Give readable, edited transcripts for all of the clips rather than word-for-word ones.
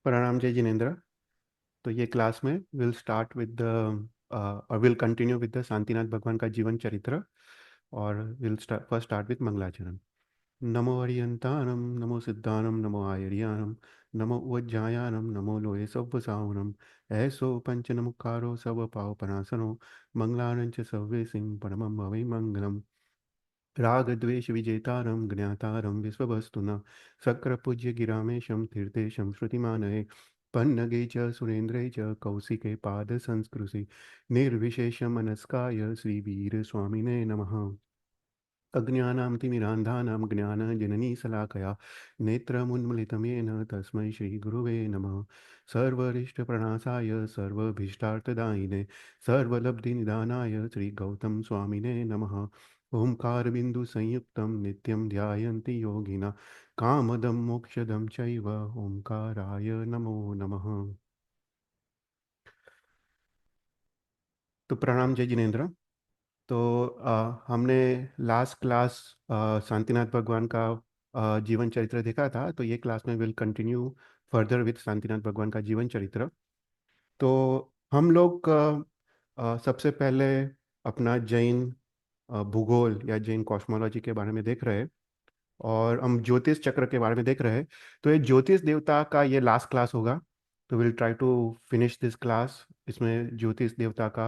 प्रणाम जय जिनेन्द्र। तो ये क्लास में विल स्टार्ट विद द और will continue with the Shantinath भगवान का जीवन चरित्र। और विल फर्स्ट स्टार्ट विद मंगलाचरण। नमो हरियंतानम, नमो सिद्धानम, नमो आयर्यानम, नमो उज्जायानम, नमो लोये सव्वसावनम। ऐसो पंचनमुखारो सव पावपनासनो, मंगलानं च सव्वे सिंह परमं भवै मंगलम। राग द्वेष विजेतारं ज्ञातारं विश्ववस्तुना, शक्रपूज्य गिरामेशं तीर्थेशं श्रुतिमानये। पन्नगे च सुरेन्द्रे च कौशिके पादसंस्कृशि, निर्विशेषमनस्काय श्रीवीरस्वामिने नमः। अज्ञानां तिमिरान्धानां ज्ञानजननीशलाकया नेत्रमुन्मिलितं येन तस्मै श्रीगुरुवे नमः। सर्वरिष्टप्रणाशाय सर्वभीष्टार्थदायिने सर्वलब्धिनिदानाय श्रीगौतम स्वामिने नमः। ओंकारबिन्दुसंयुक्तं नित्यं ध्यायन्ति योगिनः, कामदं मोक्षदं चैव ओंकाराय नमो नमः। तो प्रणाम जय जिनेन्द्र। तो हमने लास्ट क्लास शांतिनाथ भगवान का जीवन चरित्र देखा था। तो ये क्लास में will continue further with Shantinath भगवान का जीवन चरित्र। तो हम लोग सबसे पहले अपना जैन भूगोल या जैन कॉस्मोलॉजी के बारे में देख रहे हैं, और हम ज्योतिष चक्र के बारे में देख रहे हैं। तो ये ज्योतिष देवता का ये लास्ट क्लास होगा। तो will try to finish this class. इसमें ज्योतिष देवता का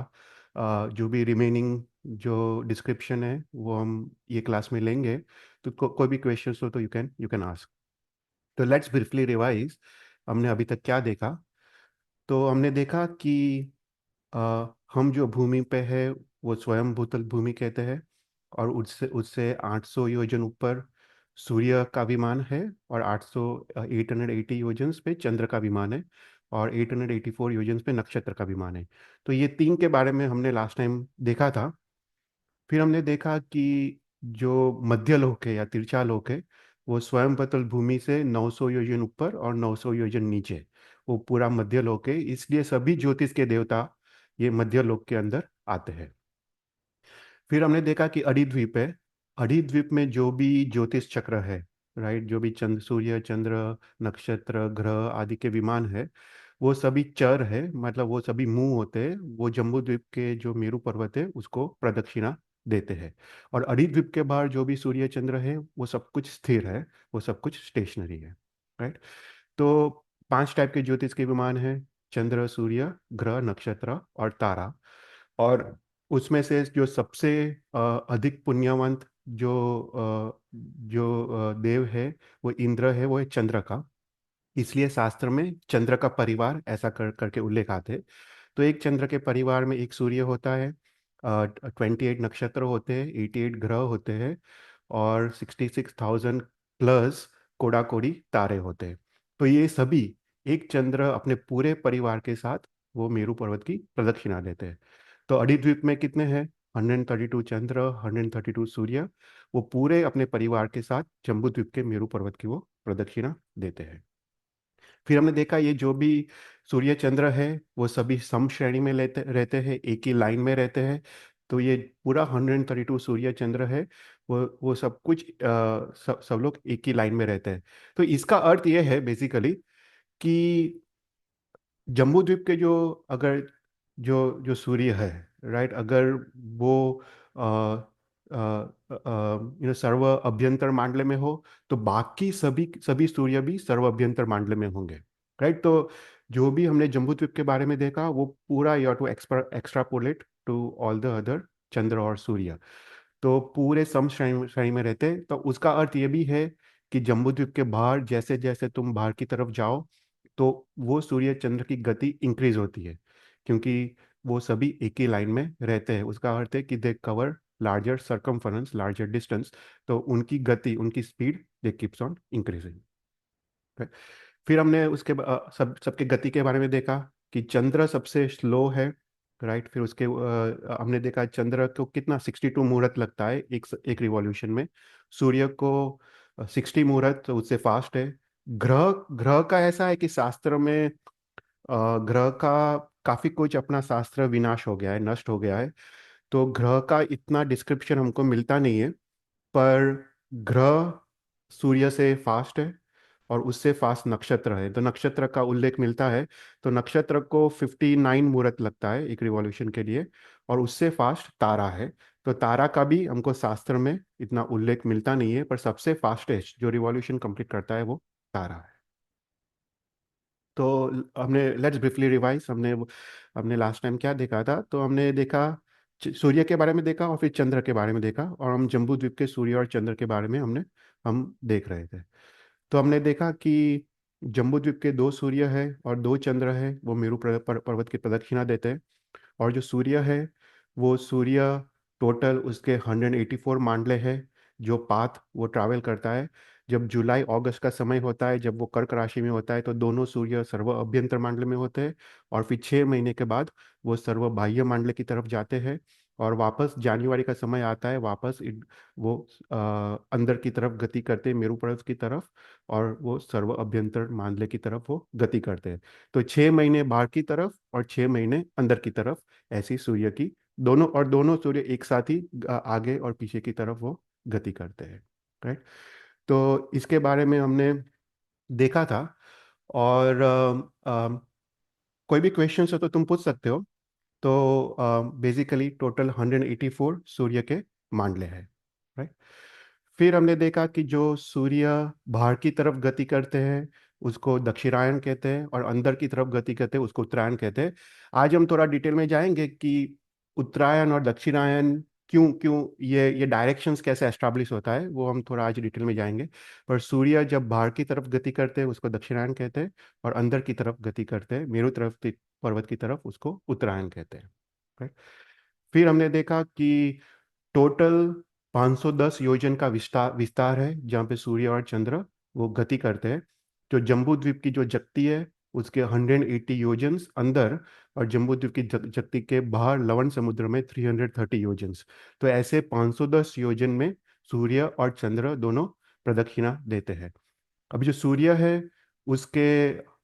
जो भी रिमेनिंग जो डिस्क्रिप्शन है वो हम ये क्लास में लेंगे। तो कोई भी क्वेश्चंस हो तो यू कैन आस्क। तो लेट्स ब्रीफली रिवाइज हमने अभी तक क्या देखा। तो हमने देखा कि हम जो भूमि पे है वो स्वयं भूतल भूमि कहते हैं, और उससे उससे 800 योजन ऊपर सूर्य का विमान है, और 880 योजन पे चंद्र का विमान है, और 884 योजन पे नक्षत्र का विमान है। तो ये तीन के बारे में हमने लास्ट टाइम देखा था। फिर हमने देखा कि जो मध्यलोक है या तिरछालोक है वो स्वयं पतल भूमि से 900 योजन ऊपर और 900 योजन नीचे वो पूरा मध्यलोक है, इसलिए सभी ज्योतिष के देवता ये मध्यलोक के अंदर आते हैं। फिर हमने देखा कि अरिद्वीप है। अरिद्वीप में जो भी ज्योतिष चक्र है, राइट, जो भी चंद्र सूर्य चंद्र नक्षत्र ग्रह आदि के विमान है वो सभी चर है, मतलब वो सभी मुंह होते हैं। वो जम्बू द्वीप के जो मेरू पर्वत है उसको प्रदक्षिणा देते हैं। और अरिद्वीप के बाहर जो भी सूर्य चंद्र है वो सब कुछ स्थिर है, वो सब कुछ स्टेशनरी है, राइट। तो 5 टाइप के ज्योतिष के विमान है: चंद्र सूर्य ग्रह नक्षत्र और तारा। और उसमें से जो सबसे अधिक पुण्यवंत जो देव है वो इंद्र है, वो है चंद्र का। इसलिए शास्त्र में चंद्र का परिवार ऐसा करके उल्लेख आते हैं। तो एक चंद्र के परिवार में एक सूर्य होता है, 28 नक्षत्र होते हैं, 88 ग्रह होते हैं, और 66,000 प्लस कोड़ा कोड़ी तारे होते हैं। तो ये सभी एक चंद्र अपने पूरे परिवार के साथ वो मेरू पर्वत की प्रदक्षिणा देते हैं। तो अडिद्वीप में कितने हैं? 132 चंद्र, 132 सूर्य, वो पूरे अपने परिवार के साथ जम्बूद्वीप के मेरू पर्वत की वो प्रदक्षिणा देते हैं। फिर हमने देखा ये जो भी सूर्य चंद्र है वो सभी सम श्रेणी में लेते रहते हैं, एक ही लाइन में रहते हैं। तो ये पूरा 132 सूर्य चंद्र है, वो सब कुछ सब लोग एक ही लाइन में रहते हैं। तो इसका अर्थ ये है बेसिकली कि जम्बू द्वीप के जो अगर जो जो सूर्य है, राइट, अगर वो सर्व अभ्यंतर मांडले में हो तो बाकी सभी सभी सूर्य भी सर्व अभ्यंतर मांडले में होंगे, राइट। तो जो भी हमने जम्बू द्वीप के बारे में देखा वो पूरा you to extrapolate to all the other चंद्र और सूर्य। तो पूरे सम श्रेणी श्रेणी में रहते हैं। तो उसका अर्थ ये भी है कि जम्बूद्वीप के बाहर जैसे जैसे तुम बाहर की तरफ जाओ तो वो सूर्य चंद्र की गति इंक्रीज होती है, क्योंकि वो सभी एक ही लाइन में रहते हैं। उसका अर्थ है कि they cover larger circumference, larger distance. तो उनकी गति, उनकी speed they keeps on increasing. फिर हमने उसके सबके गति के बारे में देखा कि चंद्र सबसे स्लो है, राइट। फिर उसके हमने देखा चंद्र को कितना 62 मुहूर्त लगता है एक एक रिवॉल्यूशन में। सूर्य को 60 मुहूर्त, तो उससे फास्ट है। ग्रह ग्रह का ऐसा है कि शास्त्र में ग्रह का काफी कुछ अपना शास्त्र विनाश हो गया है, नष्ट हो गया है। तो ग्रह का इतना डिस्क्रिप्शन हमको मिलता नहीं है। पर ग्रह सूर्य से फास्ट है, और उससे फास्ट नक्षत्र है, तो नक्षत्र का उल्लेख मिलता है। तो नक्षत्र को 59 मुहूर्त लगता है एक रिवॉल्यूशन के लिए, और उससे फास्ट तारा है। तो तारा का भी हमको शास्त्र में इतना उल्लेख मिलता नहीं है, पर सबसे फास्टेस्ट जो रिवॉल्यूशन कंप्लीट करता है वो तारा है। तो हमने लेट्स ब्रीफली रिवाइज, हमने लास्ट टाइम क्या देखा था, तो हमने देखा सूर्य के बारे में देखा, और फिर चंद्र के बारे में देखा, और हम जम्बू द्वीप के सूर्य और चंद्र के बारे में हम देख रहे थे। तो हमने देखा कि जम्बू द्वीप के दो सूर्य है और दो चंद्र है, वो मेरू पर्वत की प्रदक्षिणा देते हैं। और जो सूर्य है, वो सूर्य टोटल उसके 184 मांडले है, जो पाथ वो ट्रैवल करता है। जब जुलाई अगस्त का समय होता है, जब वो कर्क राशि में होता है, तो दोनों सूर्य सर्व अभ्यंतर मांडले में होते हैं। और फिर 6 महीने के बाद वो सर्व बाह्य मांडले की तरफ जाते हैं। और वापस जनवरी का समय आता है, वापस वो अंदर की तरफ गति करते हैं, मेरू पर्वत की तरफ, और वो सर्व अभ्यंतर मांडले की तरफ वो गति करते हैं। तो 6 महीने बाहर की तरफ और 6 महीने अंदर की तरफ, ऐसी सूर्य की दोनों सूर्य एक साथ ही आगे और पीछे की तरफ वो गति करते हैं। राइट। तो इसके बारे में हमने देखा था। और कोई भी क्वेश्चन हो तो तुम पूछ सकते हो। तो बेसिकली टोटल 184 सूर्य के मांडले हैं। राइट। फिर हमने देखा कि जो सूर्य बाहर की तरफ गति करते हैं उसको दक्षिणायन कहते हैं, और अंदर की तरफ गति करते हैं उसको उत्तरायण कहते हैं। आज हम थोड़ा डिटेल में जाएंगे कि उत्तरायण और दक्षिणायन क्यों क्यों ये डायरेक्शंस कैसे एस्टैब्लिश होता है, वो हम थोड़ा आज डिटेल में जाएंगे। पर सूर्य जब बाहर की तरफ गति करते हैं उसको दक्षिणायन कहते हैं, और अंदर की तरफ गति करते हैं मेरु तरफ पर्वत की तरफ, उसको उत्तरायण कहते हैं। Right? फिर हमने देखा कि टोटल 510 योजन का विस्तार विस्तार है जहाँ पे सूर्य और चंद्र वो गति करते हैं। जो जम्बू द्वीप की जो जगती है उसके 180 योजन्स अंदर, और जम्बू द्वीप की जगती के बाहर लवण समुद्र में 330 योजन्स। तो ऐसे 510 योजन में सूर्य और चंद्र दोनों प्रदक्षिणा देते हैं। अभी जो सूर्य है उसके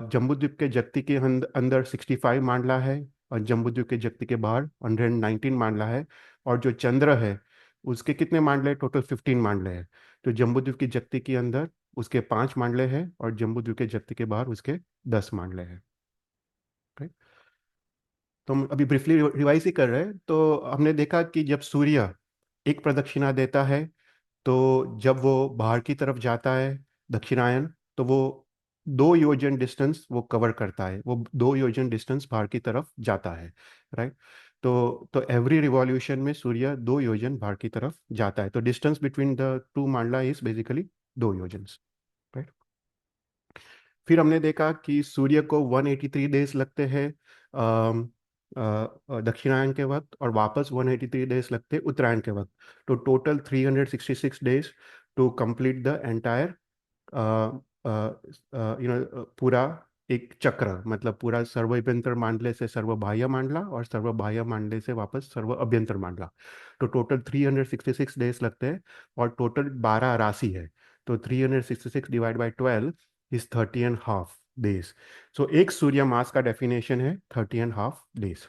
जम्बूद्वीप के जगती के अंदर 65 मांडला है, और जम्बूद्वीप के जगती के बाहर 119 मांडला है। और जो चंद्र है उसके कितने मांडले, टोटल 15 मांडले हैं। तो जम्बूद्वीप की जगती के अंदर उसके 5 मांडले हैं, और जम्बूद्वीप के जगती के बाहर उसके 10 मांडले हैं। Right? तो हम अभी ब्रीफली रिवाइज ही कर रहे हैं। तो हमने देखा कि जब सूर्य एक प्रदक्षिणा देता है, तो जब वो बाहर की तरफ जाता है दक्षिणायन, तो वो 2 योजन डिस्टेंस वो कवर करता है, वो 2 योजन डिस्टेंस बाहर की तरफ जाता है। राइट। तो एवरी रिवॉल्यूशन में सूर्य 2 योजन बाहर की तरफ जाता है, तो डिस्टेंस बिटवीन द टू मांडला इज बेसिकली 2 योजन। राइट। फिर हमने देखा कि सूर्य को 183 डेज लगते हैं दक्षिणायन के वक्त, और वापस 183 डेज लगते हैं उत्तरायण के वक्त। तो total 366 days to complete the entire पूरा एक चक्र, मतलब पूरा सर्व अभ्यंतर मांडले से सर्व बाह्य मांडला, और सर्व बाह्य मांडले से वापस सर्व अभ्यंतर मांडला। तो टोटल 366 डेज लगते हैं, और टोटल 12 राशि है। तो 366 डिवाइड बाई 12 इज 30.5 डेज। सो एक सूर्य मास का डेफिनेशन है 30.5 डेज।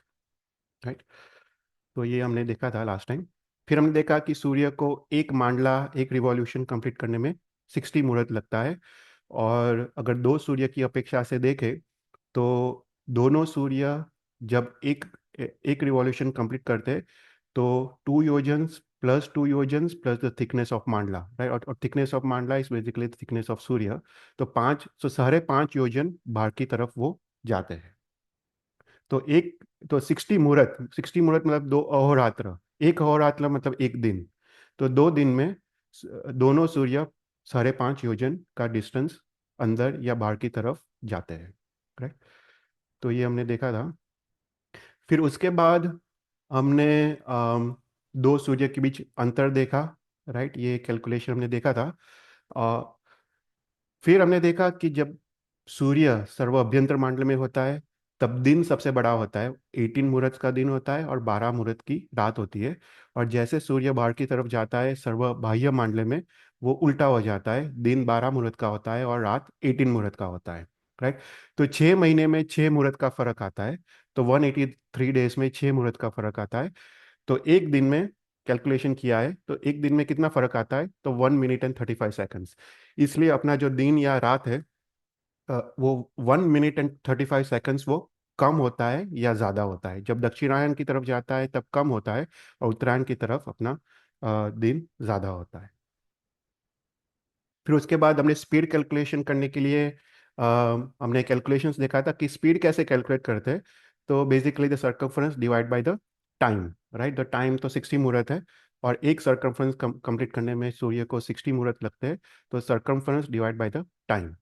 राइट। तो ये हमने देखा था लास्ट टाइम। फिर हमने देखा कि सूर्य को एक मांडला एक रिवॉल्यूशन कंप्लीट करने में 60 मुहूर्त लगता है। और अगर दो सूर्य की अपेक्षा से देखें, तो दोनों सूर्य जब एक एक रिवॉल्यूशन कंप्लीट करते हैं, तो 2 योजन्स प्लस 2 योजन्स प्लस द थिकनेस ऑफ मांडला, राइट। और थिकनेस ऑफ मांडला इज बेसिकली थिकनेस ऑफ सूर्य। तो 5.5 योजन बाहर की तरफ वो जाते हैं। तो एक तो 60 मुहूर्त मतलब 2 अहोरात्र। एक अहोरात्र मतलब एक दिन। तो 2 दिन में दोनों सूर्य 5.5 योजन का डिस्टेंस अंदर या बाहर की तरफ जाते हैं। करेक्ट। तो ये हमने देखा था। फिर उसके बाद हमने दो सूर्य के बीच अंतर देखा। राइट, ये कैलकुलेशन हमने देखा था। फिर हमने देखा कि जब सूर्य सर्व अभ्यंतर मंडल में होता है, तब दिन सबसे बड़ा होता है। 18 मुहूर्त का दिन होता है और 12 मुहूर्त की रात होती है। और जैसे सूर्य बाहर की तरफ जाता है सर्व बाह्य मंडल में, वो उल्टा हो जाता है, दिन 12 मुहूर्त का होता है और रात 18 मुहूर्त का होता है। राइट। तो 6 महीने में 6 मुहूर्त का फर्क आता है। तो 183 डेज में 6 मुहूर्त का फर्क आता है। तो एक दिन में कैलकुलेशन किया है तो एक दिन में कितना फर्क आता है, तो 1 मिनट एंड 35 सेकंड्स। इसलिए अपना जो दिन या रात है, वो 1 मिनट एंड 35 सेकंड्स वो कम होता है या ज़्यादा होता है। जब दक्षिणायन की तरफ जाता है तब कम होता है, और उत्तरायण की तरफ अपना दिन ज़्यादा होता है। फिर उसके बाद हमने स्पीड कैलकुलेशन करने के लिए अ, हमने कैलकुलेशंस देखा था कि स्पीड कैसे कैलकुलेट करते हैं। तो basically the circumference divide by the time, right. The time तो 60 मुहूर्त है, और एक सर्कमफरेंस कंप्लीट करने में सूर्य को 60 मुहूर्त लगते हैं। तो circumference divide by the time.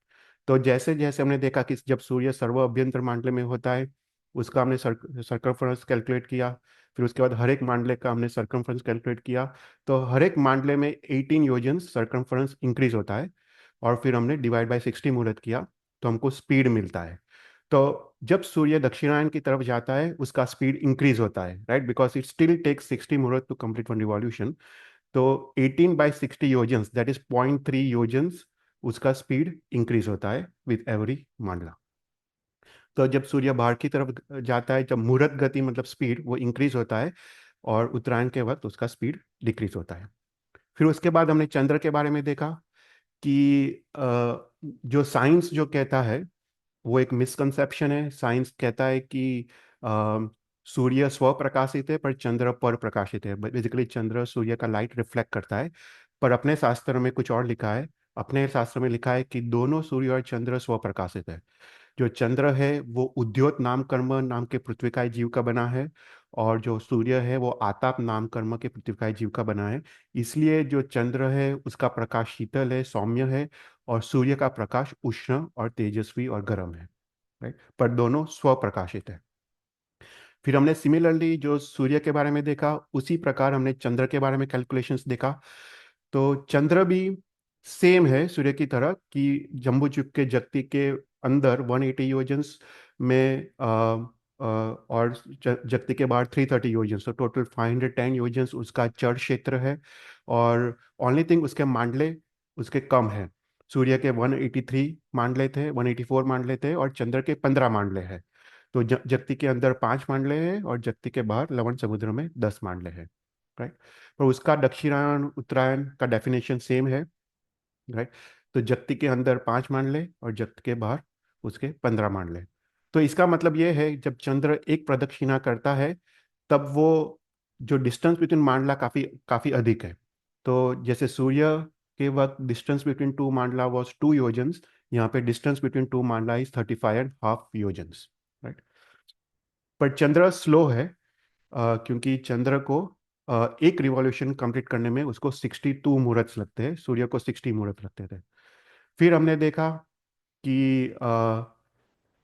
तो जैसे जैसे हमने देखा कि जब सूर्य सर्व अभ्यंतर मांडले में होता है, उसका हमने सर्कमफरेंस कैलकुलेट किया। फिर उसके बाद हर एक मांडले का हमने सर्कमफरेंस कैलकुलेट किया। तो हर एक मांडले में 18 योजन सर्कमफरेंस इंक्रीज होता है, और फिर हमने डिवाइड बाय 60 मुहूर्त किया, तो हमको स्पीड मिलता है। तो जब सूर्य दक्षिणायन की तरफ जाता है उसका स्पीड इंक्रीज होता है, right, because it still takes 60 मुहूर्त टू कंप्लीट वन रिवॉल्यूशन। तो 18/60 योजन्स, दैट इज 0.3 योजन्स, उसका स्पीड इंक्रीज होता है विथ एवरी मांडला। तो जब सूर्य बाहर की तरफ जाता है, जब मुहूर्त गति मतलब स्पीड वो इंक्रीज होता है, और उत्तरायण के वक्त उसका स्पीड डिक्रीज होता है। फिर उसके बाद हमने चंद्र के बारे में देखा कि जो साइंस जो कहता है वो एक मिसकंसेप्शन है। साइंस कहता है कि अ, सूर्य स्वप्रकाशित है पर चंद्र पर प्रकाशित है। बेसिकली चंद्र सूर्य का लाइट रिफ्लेक्ट करता है, पर अपने शास्त्र में कुछ और लिखा है। अपने शास्त्र में लिखा है कि दोनों सूर्य और चंद्र स्वप्रकाशित है। जो चंद्र है वो उद्योत नाम कर्म नाम के पृथ्वीकाय जीव का बना है, और जो सूर्य है वो आताप नाम कर्म के पृथ्वीकाय जीव का बना है। इसलिए जो चंद्र है उसका प्रकाश शीतल है, सौम्य है, और सूर्य का प्रकाश उष्ण और तेजस्वी और गर्म है, राइट। पर दोनों स्वप्रकाशित है। फिर हमने सिमिलरली जो सूर्य के बारे में देखा, उसी प्रकार हमने चंद्र के बारे में कैलकुलेशंस देखा। तो चंद्र भी सेम है सूर्य की तरह कि जम्बूद्वीप के जगति के अंदर 180 योजन्स में और जगति के बाहर 330 योजन्स, तो टोटल 510 योजन्स उसका चर क्षेत्र है। और ओनली थिंग उसके मांडले उसके कम है। सूर्य के 183 मांडले थे, 184 मांडले थे, और चंद्र के 15 मांडले हैं। तो जगति के अंदर 5 मांडले हैं, और जगति के बाहर लवण समुद्र में 10 मांडले हैं, राइट। पर उसका दक्षिणायन उत्तरायण का डेफिनेशन सेम है, राइट। तो जगति के अंदर 5 मांडले और जगति के बाहर उसके 15 मांडले। तो इसका मतलब ये है जब चंद्र एक प्रदक्षिणा करता है तब वो जो डिस्टेंस बिटवीन मांडला काफी काफी अधिक है। तो जैसे सूर्य के वक्त डिस्टेंस बिटवीन टू मांडला वॉज 2 योजन्स, यहाँ पे डिस्टेंस बिटवीन टू मांडला इज 35.5 योजन्स, राइट। पर चंद्र स्लो है, क्योंकि चंद्र को एक रिवॉल्यूशन कंप्लीट करने में उसको 62 मुहूर्त लगते हैं, सूर्य को 60 मुहूर्त लगते थे। फिर हमने देखा कि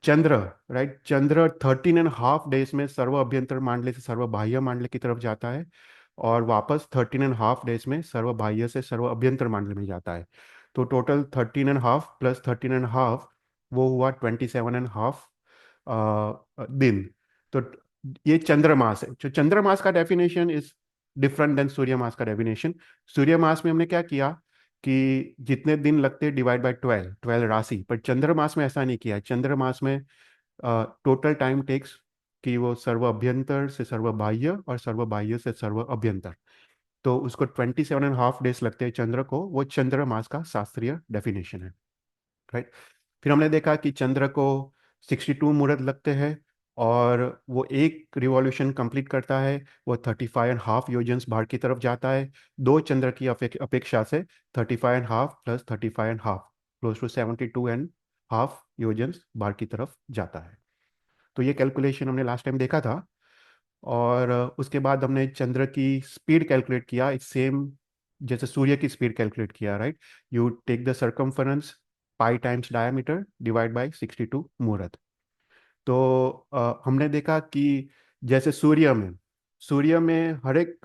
चंद्र, राइट, चंद्र 13.5 डेज में सर्व अभ्यंतर मांडले से सर्व बाह्य मांडले की तरफ जाता है, और वापस 13.5 डेज में सर्व बाह्य से सर्व अभ्यंतर मांडले में जाता है। तो टोटल 13.5 प्लस 13.5 वो हुआ 27.5 दिन। तो ये चंद्रमास है। जो चंद्रमास का डेफिनेशन इज डिफरेंट देन सूर्य मास का डेफिनेशन। सूर्य मास में हमने क्या किया कि जितने दिन लगते डिवाइड बाय 12 राशि, पर चंद्रमास में ऐसा नहीं किया। चंद्रमास में टोटल टाइम टेक्स कि वो सर्व अभ्यंतर से सर्व बाह्य और सर्व बाह्य से सर्व अभ्यंतर, तो उसको 27.5 डेज लगते हैं चंद्र को। वो चंद्र मास का शास्त्रीय डेफिनेशन है, राइट। फिर हमने देखा कि चंद्र को 62 मुहूर्त लगते हैं, और वो एक रिवॉल्यूशन कंप्लीट करता है, वो 35.5 योजन्स बाहर की तरफ जाता है। दो चंद्र की अपेक्षा से 35.5 प्लस 35.5 क्लोज टू 72.5 योजन्स बाहर की तरफ जाता है। तो ये कैलकुलेशन हमने लास्ट टाइम देखा था। और उसके बाद हमने चंद्र की स्पीड कैलकुलेट किया, इट्स सेम जैसे सूर्य की स्पीड कैलकुलेट किया, right. You take the circumference pi times diameter divide by 62 मुहूर्त। तो हमने देखा कि जैसे सूर्य में हर एक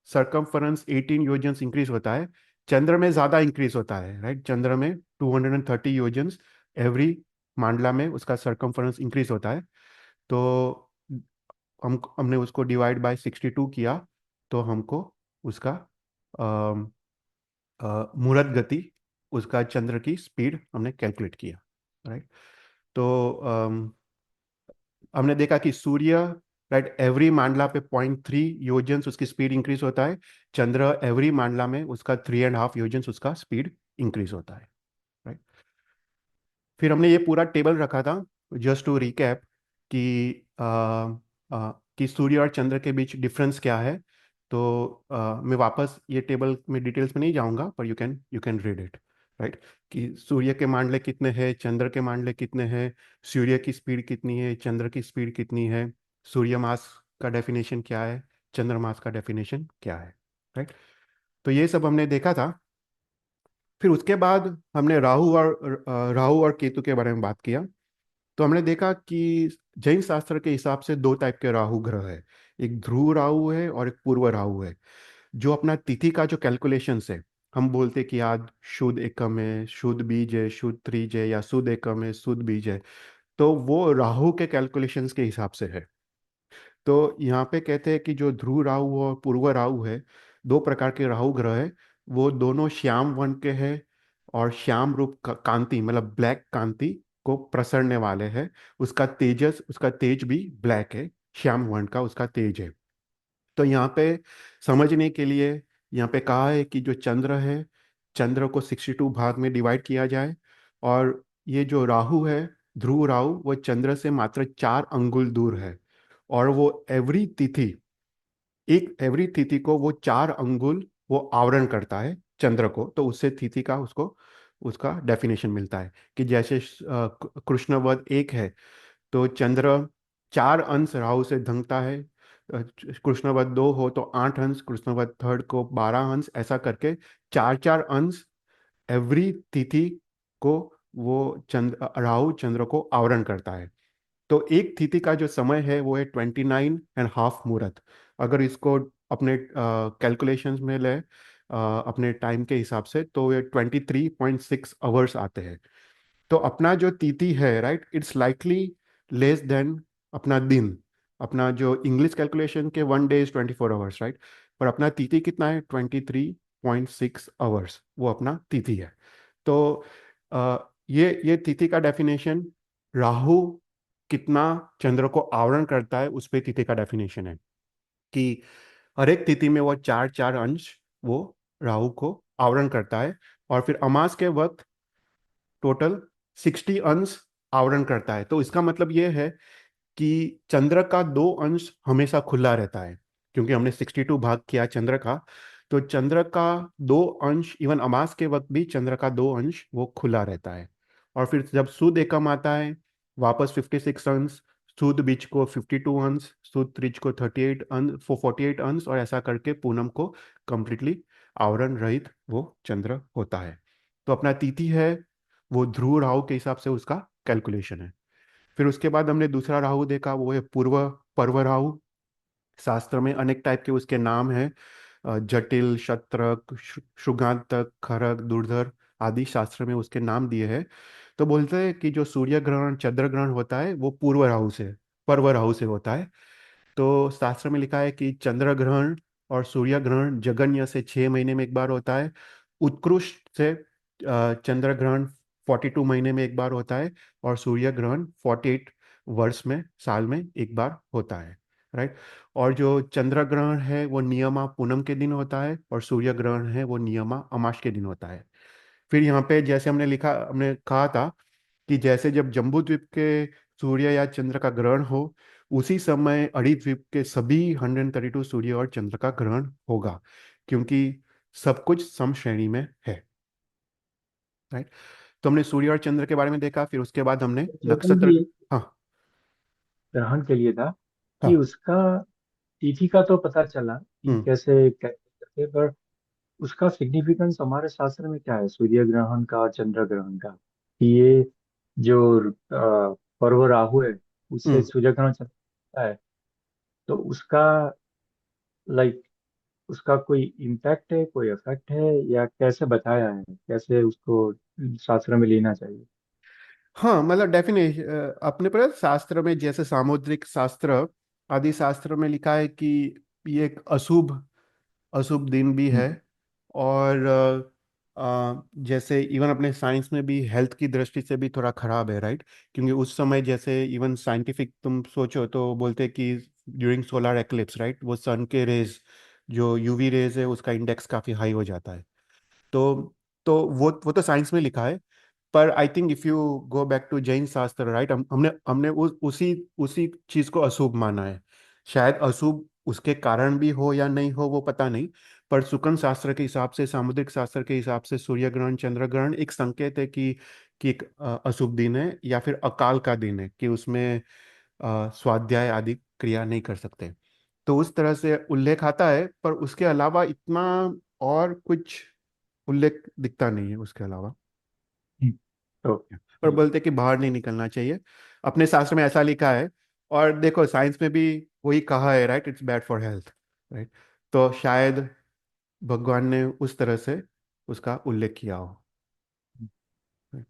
सरकमफरेंस 18 योजन्स इंक्रीज होता है, चंद्र में ज़्यादा इंक्रीज होता है, राइट। चंद्र में 230 योजन्स एवरी मांडला में उसका सरकमफरेंस इंक्रीज होता है। तो हमने उसको डिवाइड बाय 62 किया, तो हमको उसका मुहूर्त गति, उसका चंद्र की स्पीड हमने कैलकुलेट किया, राइट। तो हमने देखा कि सूर्य राइट। एवरी मांडला पे 0.3 योजन उसकी स्पीड इंक्रीज होता है। चंद्र एवरी मांडला में उसका 3.5 योजन उसका स्पीड इंक्रीज होता है। राइट। फिर हमने ये पूरा टेबल रखा था, जस्ट टू रिकैप, कि कि सूर्य और चंद्र के बीच डिफरेंस क्या है। तो मैं वापस ये टेबल में डिटेल्स में नहीं जाऊंगा, पर you can read it. Right. कि सूर्य के मांडले कितने हैं, चंद्र के मांडले कितने हैं, सूर्य की स्पीड कितनी है, चंद्र की स्पीड कितनी है, सूर्य मास का डेफिनेशन क्या है, चंद्रमास का डेफिनेशन क्या है। राइट। तो ये सब हमने देखा था। फिर उसके बाद हमने राहु और केतु के बारे में बात किया। तो हमने देखा कि जैन शास्त्र के हिसाब से दो टाइप के राहु ग्रह है। एक ध्रुव राहु है और एक पूर्व राहु है। जो अपना तिथि का जो कैलकुलेशंस है, हम बोलते कि आज शुद्ध एकम है, शुद्ध बीज है, शुद्ध त्रिज है, या शुद्ध एकम है, शुद्ध बीज है, तो वो राहु के कैलकुलेशंस के हिसाब से है। तो यहाँ पे कहते हैं कि जो ध्रुव राहु और पूर्व राहु है, दो प्रकार के राहु ग्रह है। वो दोनों श्याम वर्ण के हैं, और श्याम रूप कांति मतलब ब्लैक कांति को प्रसरने वाले हैं। उसका तेज भी ब्लैक है, श्याम वर्ण का उसका तेज है। तो यहाँ पे समझने के लिए यहाँ पे कहा है कि जो चंद्र है, चंद्र को 62 भाग में डिवाइड किया जाए। और ये जो राहु है, ध्रुव राहु, वो चंद्र से मात्र 4 अंगुल दूर है। और वो एवरी तिथि को वो 4 अंगुल वो आवरण करता है चंद्र को। तो उससे तिथि का उसको उसका डेफिनेशन मिलता है कि जैसे कृष्णवध 1 है, तो चंद्र 4 अंश राहु से ढंकता है। कृष्णवध 2 हो तो 8 अंश, कृष्णवध थर्ड को 12 अंश, ऐसा करके 4 4 अंश एवरी तिथि को वो राहु चंद्र को आवरण करता है। तो एक तिथि का जो समय है वो है 29.5 मुहूर्त। अगर इसको अपने कैलकुलेशंस में ले, अपने टाइम के हिसाब से, तो ये 23.6 आवर्स आते हैं। तो अपना जो तिथि है, right, it's likely less than अपना दिन। अपना जो इंग्लिश कैलकुलेशन के 1 डे इज 24 आवर्स, राइट, पर अपना तिथि कितना है, 23.6 आवर्स वो अपना तिथि है। तो ये तिथि का डेफिनेशन, राहु कितना चंद्र को आवरण करता है उस पे तिथि का डेफिनेशन है। कि हर एक तिथि में वो 4 4 अंश वो राहु को आवरण करता है। और फिर अमास के वक्त टोटल 60 अंश आवरण करता है। तो इसका मतलब ये है कि चंद्र का 2 अंश हमेशा खुला रहता है, क्योंकि हमने 62 भाग किया चंद्र का। तो चंद्र का 2 अंश, इवन अमास के वक्त भी चंद्र का 2 अंश वो खुला रहता है। और फिर जब सुद एकम आता है, वापस 56 अंश, सुद बीज को 52 अंश, सुद त्रिज को 38 अंश, 48 अंश, और ऐसा करके पूनम को कंप्लीटली आवरण रहित वो चंद्र होता है। तो अपना तिथि है वो ध्रुव राहु के हिसाब से उसका कैलकुलेशन है। फिर उसके बाद हमने दूसरा राहु देखा, वो है पर्व राहु। शास्त्र में अनेक टाइप के उसके नाम हैं। जटिल, शत्रक, शुगांतक, खरक, दुर्धर आदि शास्त्र में उसके नाम दिए हैं। तो बोलते हैं कि जो सूर्य ग्रहण, चंद्र ग्रहण होता है वो पर्व राहु से होता है। तो शास्त्र में लिखा है कि चंद्र ग्रहण और सूर्य ग्रहण जगन्य से 6 महीने में एक बार होता है। उत्कृष्ट से चंद्र ग्रहण 42 महीने में एक बार होता है। और सूर्य ग्रहण 48 वर्ष में, साल में एक बार होता है। राइट। और जो चंद्र ग्रहण है वो नियमा पूनम के दिन होता है, और सूर्य ग्रहण है वो नियमा अमास के दिन होता है। फिर यहाँ पे जैसे हमने कहा था कि जैसे जब जम्बू द्वीप के सूर्य या चंद्र का ग्रहण हो, उसी समय अड़ी द्वीप के सभी 132 सूर्य और चंद्र का ग्रहण होगा, क्योंकि सब कुछ सम श्रेणी में है। राइट। तो हमने सूर्य और चंद्र के बारे में देखा, फिर उसके बाद हमने चेतन नक्षत्र। जी, हाँ। ग्रहण के लिए था कि हाँ। उसका तिथि का तो पता चला कि हम्म। कैसे कैसे करके, पर उसका सिग्निफिकेंस हमारे शास्त्र में क्या है, सूर्य ग्रहण का और चंद्र ग्रहण का? कि ये जो पर्व राहु है, उससे हम्म। सूर्य ग्रहण चलता है, तो उसका लाइक उसका कोई इम्पैक्ट है, कोई इफेक्ट है, या कैसे बताया है, कैसे उसको शास्त्र में लेना चाहिए? हाँ, मतलब डेफिनेशन अपने पर शास्त्र में, जैसे सामुद्रिक शास्त्र आदि शास्त्र में लिखा है कि ये एक अशुभ अशुभ दिन भी है। हम्म। और जैसे इवन अपने साइंस में भी हेल्थ की दृष्टि से भी थोड़ा खराब है, राइट। क्योंकि उस समय जैसे इवन साइंटिफिक तुम सोचो तो बोलते हैं कि ड्यूरिंग सोलर एक्लिप्स, राइट, वो सन के रेज, जो यूवी रेज है, उसका इंडेक्स काफ़ी हाई हो जाता है। तो वो तो साइंस में लिखा है। पर I think if you go back to Jain शास्त्र, राइट, हमने हमने उसी उसी चीज को अशुभ माना है। शायद अशुभ उसके कारण भी हो या नहीं हो, वो पता नहीं। पर शुक्न शास्त्र के हिसाब से, सामुद्रिक शास्त्र के हिसाब से, सूर्य ग्रहण चंद्र ग्रहण एक संकेत है कि एक अशुभ दिन है या फिर अकाल का दिन है, कि उसमें स्वाध्याय आदि क्रिया नहीं कर सकते। तो उस तरह से उल्लेख आता है, पर उसके अलावा इतना और कुछ उल्लेख दिखता नहीं है उसके अलावा। हम्म, तो और बोलते कि बाहर नहीं निकलना चाहिए, अपने शास्त्र में ऐसा लिखा है। और देखो साइंस में भी वही कहा है, right, it's bad for health, right. तो शायद भगवान ने उस तरह से उसका उल्लेख किया हो। right?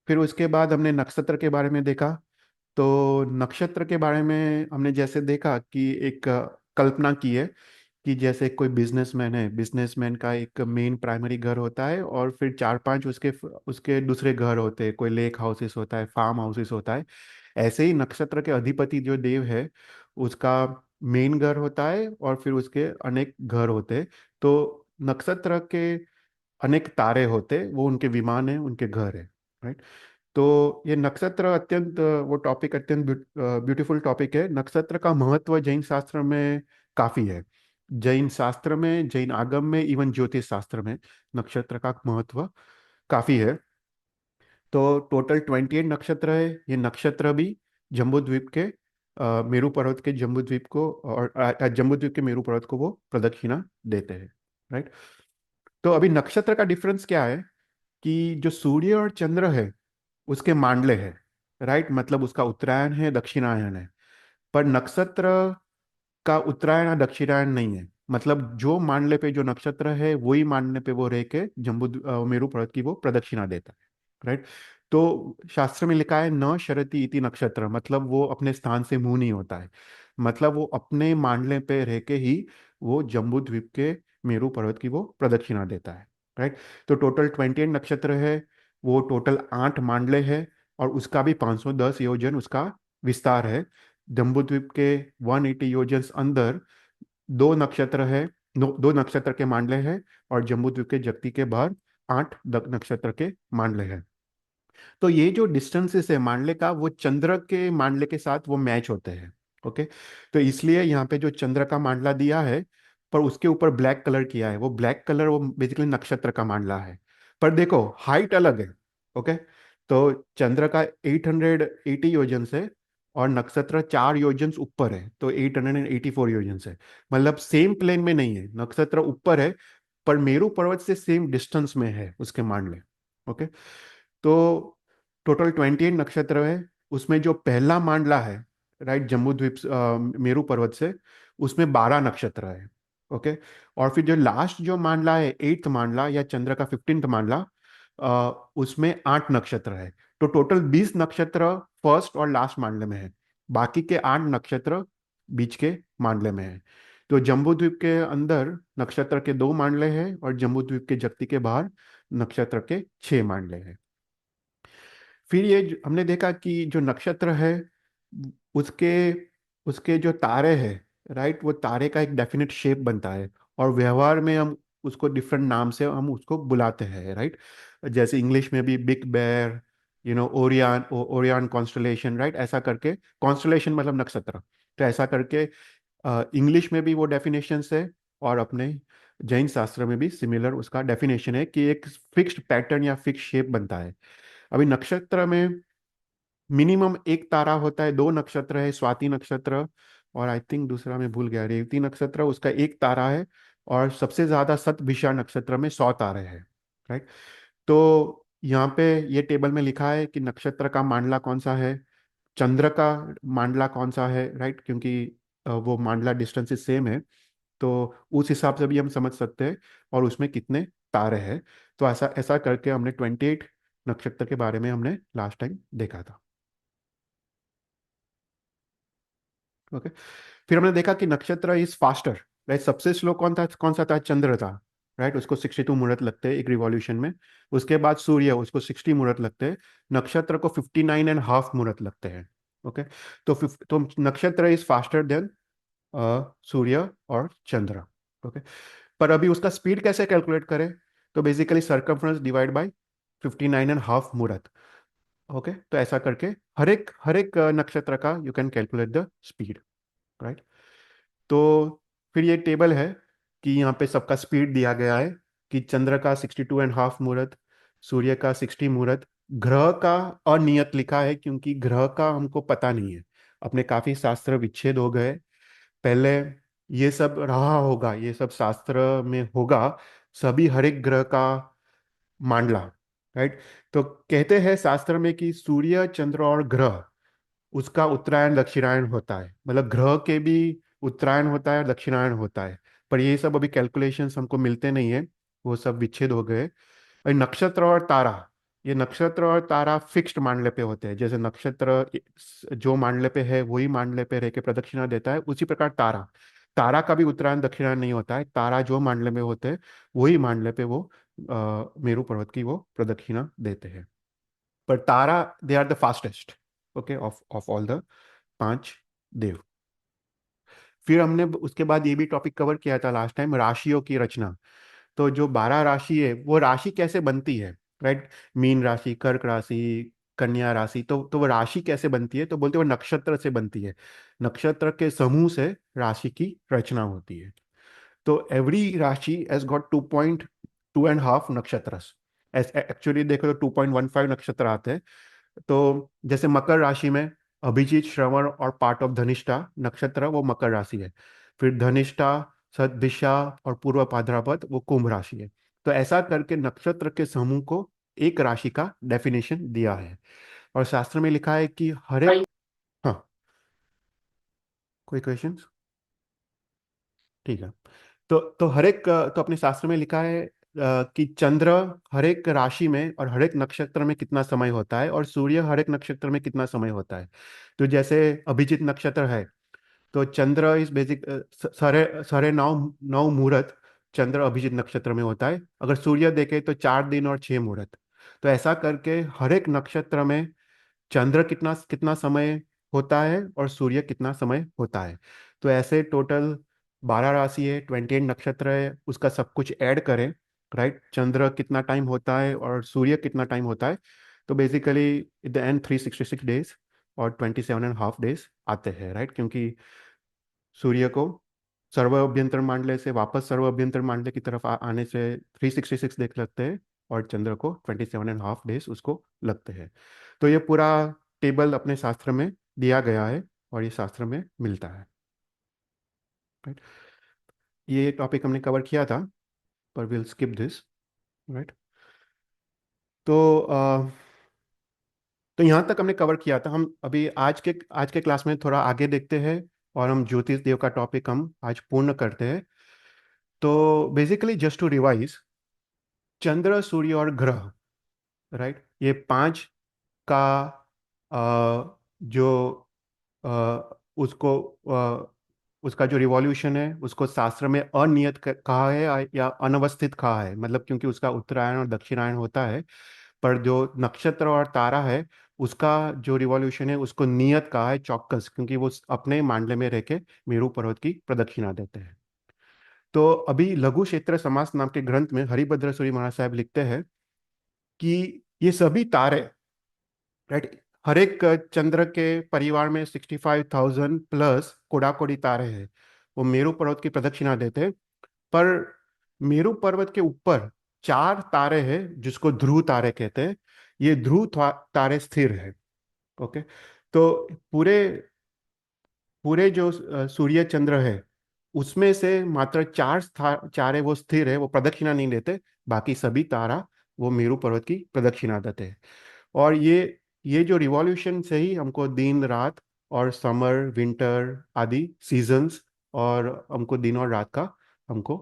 फिर उसके बाद हमने नक्षत्र के बारे में देखा। तो नक्षत्र के बारे में हमने जैसे देखा कि एक कल्पना की है कि जैसे कोई बिजनेसमैन है, बिजनेसमैन का एक मेन प्राइमरी घर होता है, और फिर चार पांच उसके उसके दूसरे घर होते हैं, कोई लेक हाउसेस होता है, फार्म हाउसेस होता है। ऐसे ही नक्षत्र के अधिपति जो देव है, उसका मेन घर होता है, और फिर उसके अनेक घर होते हैं। तो नक्षत्र के अनेक तारे होते, वो उनके विमान है, उनके घर है, राइट। तो ये नक्षत्र अत्यंत वो टॉपिक अत्यंत ब्यूटीफुल टॉपिक है। नक्षत्र का महत्व जैन शास्त्र में काफी है। जैन शास्त्र में, जैन आगम में, इवन ज्योतिष शास्त्र में नक्षत्र का महत्व काफी है। तो टोटल 28 नक्षत्र है। ये नक्षत्र भी जम्बू द्वीप के मेरू पर्वत के जम्बू द्वीप को, और जम्बू द्वीप के मेरू पर्वत को वो प्रदक्षिणा देते हैं, राइट। तो अभी नक्षत्र का डिफरेंस क्या है, कि जो सूर्य और चंद्र है उसके मांडले है, राइट, मतलब उसका उत्तरायण है, दक्षिणायन है। पर नक्षत्र का उत्तरायण या दक्षिणायन नहीं है। मतलब जो मांडले पे जो नक्षत्र है, वही मांडले पे वो रह के मेरू पर्वत की वो प्रदक्षिणा देता है, राइट। तो शास्त्र में लिखा है न शरति इति नक्षत्र, मतलब वो अपने स्थान से मुंह नहीं होता है। मतलब वो अपने मांडले पे रह के ही वो जम्बू द्वीप के मेरू पर्वत की वो प्रदक्षिणा देता है, राइट। तो टोटल 28 नक्षत्र है। वो टोटल 8 मांडले है, और उसका भी 510 योजन उसका विस्तार है। जम्बूद्वीप के 180 योजन अंदर दो नक्षत्र है, दो नक्षत्र के मांडले हैं। और जम्बूद्वीप के जगती के बाहर 8 नक्षत्र के मांडले हैं। तो ये जो डिस्टेंसेस है मांडले का, वो चंद्र के मांडले के साथ वो मैच होते हैं। ओके। तो इसलिए यहाँ पे जो चंद्र का मांडला दिया है, पर उसके ऊपर ब्लैक कलर किया है, वो ब्लैक कलर वो बेसिकली नक्षत्र का मांडला है। पर देखो हाइट अलग है। ओके। तो चंद्र का 880 योजन है, और नक्षत्र 4 योजन ऊपर है, तो 884 योजन है। मतलब सेम प्लेन में नहीं है, नक्षत्र ऊपर है, पर मेरू पर्वत से सेम डिस्टेंस में है उसके मांडले। ओके। तो टोटल 28 नक्षत्र है। उसमें जो पहला मांडला है, राइट, जम्बू द्वीप मेरू पर्वत से, उसमें 12 नक्षत्र है। ओके। और फिर जो लास्ट जो मांडला है, 8th मांडला या चंद्र का 15th मांडला, उसमें 8 नक्षत्र है। तो टोटल 20 नक्षत्र फर्स्ट और लास्ट मांडले में है। बाकी के 8 नक्षत्र बीच के मांडले में है। तो जम्बू द्वीप के अंदर नक्षत्र के 2 मांडले हैं, और जम्बू द्वीप के जगती के बाहर नक्षत्र के 6 मांडले हैं। फिर हमने देखा कि जो नक्षत्र है, उसके उसके जो तारे हैं, राइट, वो तारे का एक डेफिनेट शेप बनता है। और व्यवहार में हम उसको डिफरेंट नाम से हम उसको बुलाते हैं, राइट। जैसे इंग्लिश में भी बिग बेर, ओरियन, ओरियन कॉन्स्टलेशन, राइट, ऐसा करके। कॉन्स्टलेशन मतलब नक्षत्र। तो ऐसा करके इंग्लिश में भी वो डेफिनेशन है, और अपने जैन शास्त्र में भी सिमिलर उसका डेफिनेशन है, कि एक फिक्स्ड पैटर्न या फिक्स शेप बनता है। अभी नक्षत्र में मिनिमम एक तारा होता है। 2 नक्षत्र है, स्वाति नक्षत्र, और आई थिंक दूसरा मैं भूल गया, रेवती नक्षत्र, उसका एक तारा है। और सबसे ज्यादा शतभिषा नक्षत्र में 100 तारे हैं, राइट। तो यहाँ पे ये टेबल में लिखा है कि नक्षत्र का मांडला कौन सा है, चंद्र का मांडला कौन सा है, राइट, क्योंकि वो मांडला डिस्टेंसेस सेम है। तो उस हिसाब से भी हम समझ सकते हैं, और उसमें कितने तारे हैं। तो ऐसा ऐसा करके हमने 28 नक्षत्र के बारे में हमने लास्ट टाइम देखा था। ओके। फिर हमने देखा कि नक्षत्र इज फास्टर, राइट। सबसे स्लो कौन सा था, चंद्र था, राइट, उसको 62 मुहूर्त लगते हैं एक रिवॉल्यूशन में। उसके बाद सूर्य, उसको 60 मुहूर्त लगते हैं। नक्षत्र को 59.5 मुहूर्त लगते हैं। ओके। तो नक्षत्र इज फास्टर देन सूर्य और चंद्र। ओके। पर अभी उसका स्पीड कैसे कैलकुलेट करें? तो बेसिकली सर्कमफ्रेंस डिवाइड बाय 59.5 मुहूर्त। ओके, तो ऐसा करके हर एक नक्षत्र का you can calculate the speed, right. तो फिर ये टेबल है कि यहाँ पे सबका स्पीड दिया गया है कि चंद्र का 62.5 मुहूर्त, सूर्य का 60 मुहूर्त। ग्रह का अनियत लिखा है क्योंकि ग्रह का हमको पता नहीं है। अपने काफी शास्त्र विच्छेद हो गए पहले। ये सब रहा होगा, ये सब शास्त्र में होगा, सभी हर एक ग्रह का मांडला, राइट। तो कहते हैं शास्त्र में कि सूर्य चंद्र और ग्रह, उसका उत्तरायण दक्षिणायन होता है, मतलब ग्रह के भी उत्तरायण होता है, दक्षिणायन होता है। पर ये सब अभी कैलकुलेशंस हमको मिलते नहीं है, वो सब विच्छेद हो गए। और नक्षत्र और तारा, ये नक्षत्र और तारा फिक्स्ड मांडले पे होते हैं। जैसे नक्षत्र जो मांडले पे है वही मांडले पे रह के प्रदक्षिणा देता है, उसी प्रकार तारा, तारा का भी उत्तरायण दक्षिणायन नहीं होता है। तारा जो मांडले में होते हैं वही मांडले पे वो मेरू पर्वत की वो प्रदक्षिणा देते हैं। पर तारा, they are the fastest, okay, of all the 5 देव। फिर हमने उसके बाद ये भी टॉपिक कवर किया था लास्ट टाइम, राशियों की रचना। तो जो 12 राशि है वो राशि कैसे बनती है, राइट। मीन राशि, कर्क राशि, कन्या राशि, तो वो राशि कैसे बनती है? तो बोलते हैं वो नक्षत्र से बनती है। नक्षत्र के समूह से राशि की रचना होती है। तो एवरी राशि हैज गॉट 2.2.5 नक्षत्र। एक्चुअली देखो तो 2.15 नक्षत्र आते हैं। तो जैसे मकर राशि में अभिजीत, श्रवण और पार्ट ऑफ धनिष्ठा नक्षत्र वो मकर राशि है। फिर धनिष्ठा, सतभिषा और पूर्व भाद्रपद वो कुंभ राशि है। तो ऐसा करके नक्षत्र के समूह को एक राशि का डेफिनेशन दिया है। और शास्त्र में लिखा है कि हर एक, हाँ, कोई क्वेश्चन? ठीक है। तो हर एक तो अपने शास्त्र में लिखा है कि चंद्र हर एक राशि में और हर एक नक्षत्र में कितना समय होता है, और सूर्य हर एक नक्षत्र में कितना समय होता है। तो जैसे अभिजीत नक्षत्र है, तो चंद्र इस बेसिक साढ़े साढ़े नौ नौ मुहूर्त चंद्र अभिजीत नक्षत्र में होता है। अगर सूर्य देखे तो 4 दिन और 6 मुहूर्त। तो ऐसा करके हर एक नक्षत्र में चंद्र कितना कितना समय होता है और सूर्य कितना समय होता है। तो ऐसे टोटल 12 राशि है, 28 नक्षत्र है, उसका सब कुछ ऐड करें, राइट। चंद्र कितना टाइम होता है और सूर्य कितना टाइम होता है, तो बेसिकली द एंड 366 डेज और 27.5 डेज आते हैं, राइट। क्योंकि सूर्य को सर्व अभ्यंतर मांडले से वापस सर्व अभ्यंतर मांडले की तरफ आने से 366 देख लगते हैं, और चंद्र को 27.5 डेज उसको लगते हैं। तो ये पूरा टेबल अपने शास्त्र में दिया गया है और ये शास्त्र में मिलता है, राइट। ये टॉपिक हमने कवर किया था, पर विल स्किप दिस, राइट। तो तो यहाँ तक हमने कवर किया था। हम अभी आज के क्लास में थोड़ा आगे देखते हैं, और हम ज्योतिष देव का टॉपिक हम आज पूर्ण करते हैं। तो बेसिकली जस्ट टू रिवाइज, चंद्र, सूर्य और ग्रह, राइट, ये पांच का जो उसको उसका जो रिवॉल्यूशन है उसको शास्त्र में अनियत कहा है या अनवस्थित कहा है, मतलब क्योंकि उसका उत्तरायण और दक्षिणायन होता है। पर जो नक्षत्र और तारा है उसका जो रिवॉल्यूशन है उसको नियत कहा है, चौक्कस, क्योंकि वो अपने मांडले में रह के मेरू पर्वत की प्रदक्षिणा देते हैं। तो अभी लघु क्षेत्र समास नाम के ग्रंथ में हरिभद्र सूरी महाराज साहब लिखते हैं कि ये सभी तारे, राइट, हर एक चंद्र के परिवार में 65,000 प्लस कोडाकोडी तारे हैं, वो मेरू पर्वत की प्रदक्षिणा देते हैं। पर मेरू पर्वत के ऊपर 4 तारे हैं जिसको ध्रुव तारे कहते हैं। ये ध्रुव तारे स्थिर है, ओके। तो पूरे पूरे जो सूर्य चंद्र है उसमें से मात्र 4 है वो स्थिर है, वो प्रदक्षिणा नहीं देते। बाकी सभी तारा वो मेरू पर्वत की प्रदक्षिणा देते हैं। और ये जो रिवॉल्यूशन से ही हमको दिन रात और समर विंटर आदि सीजन्स, और हमको दिन और रात का हमको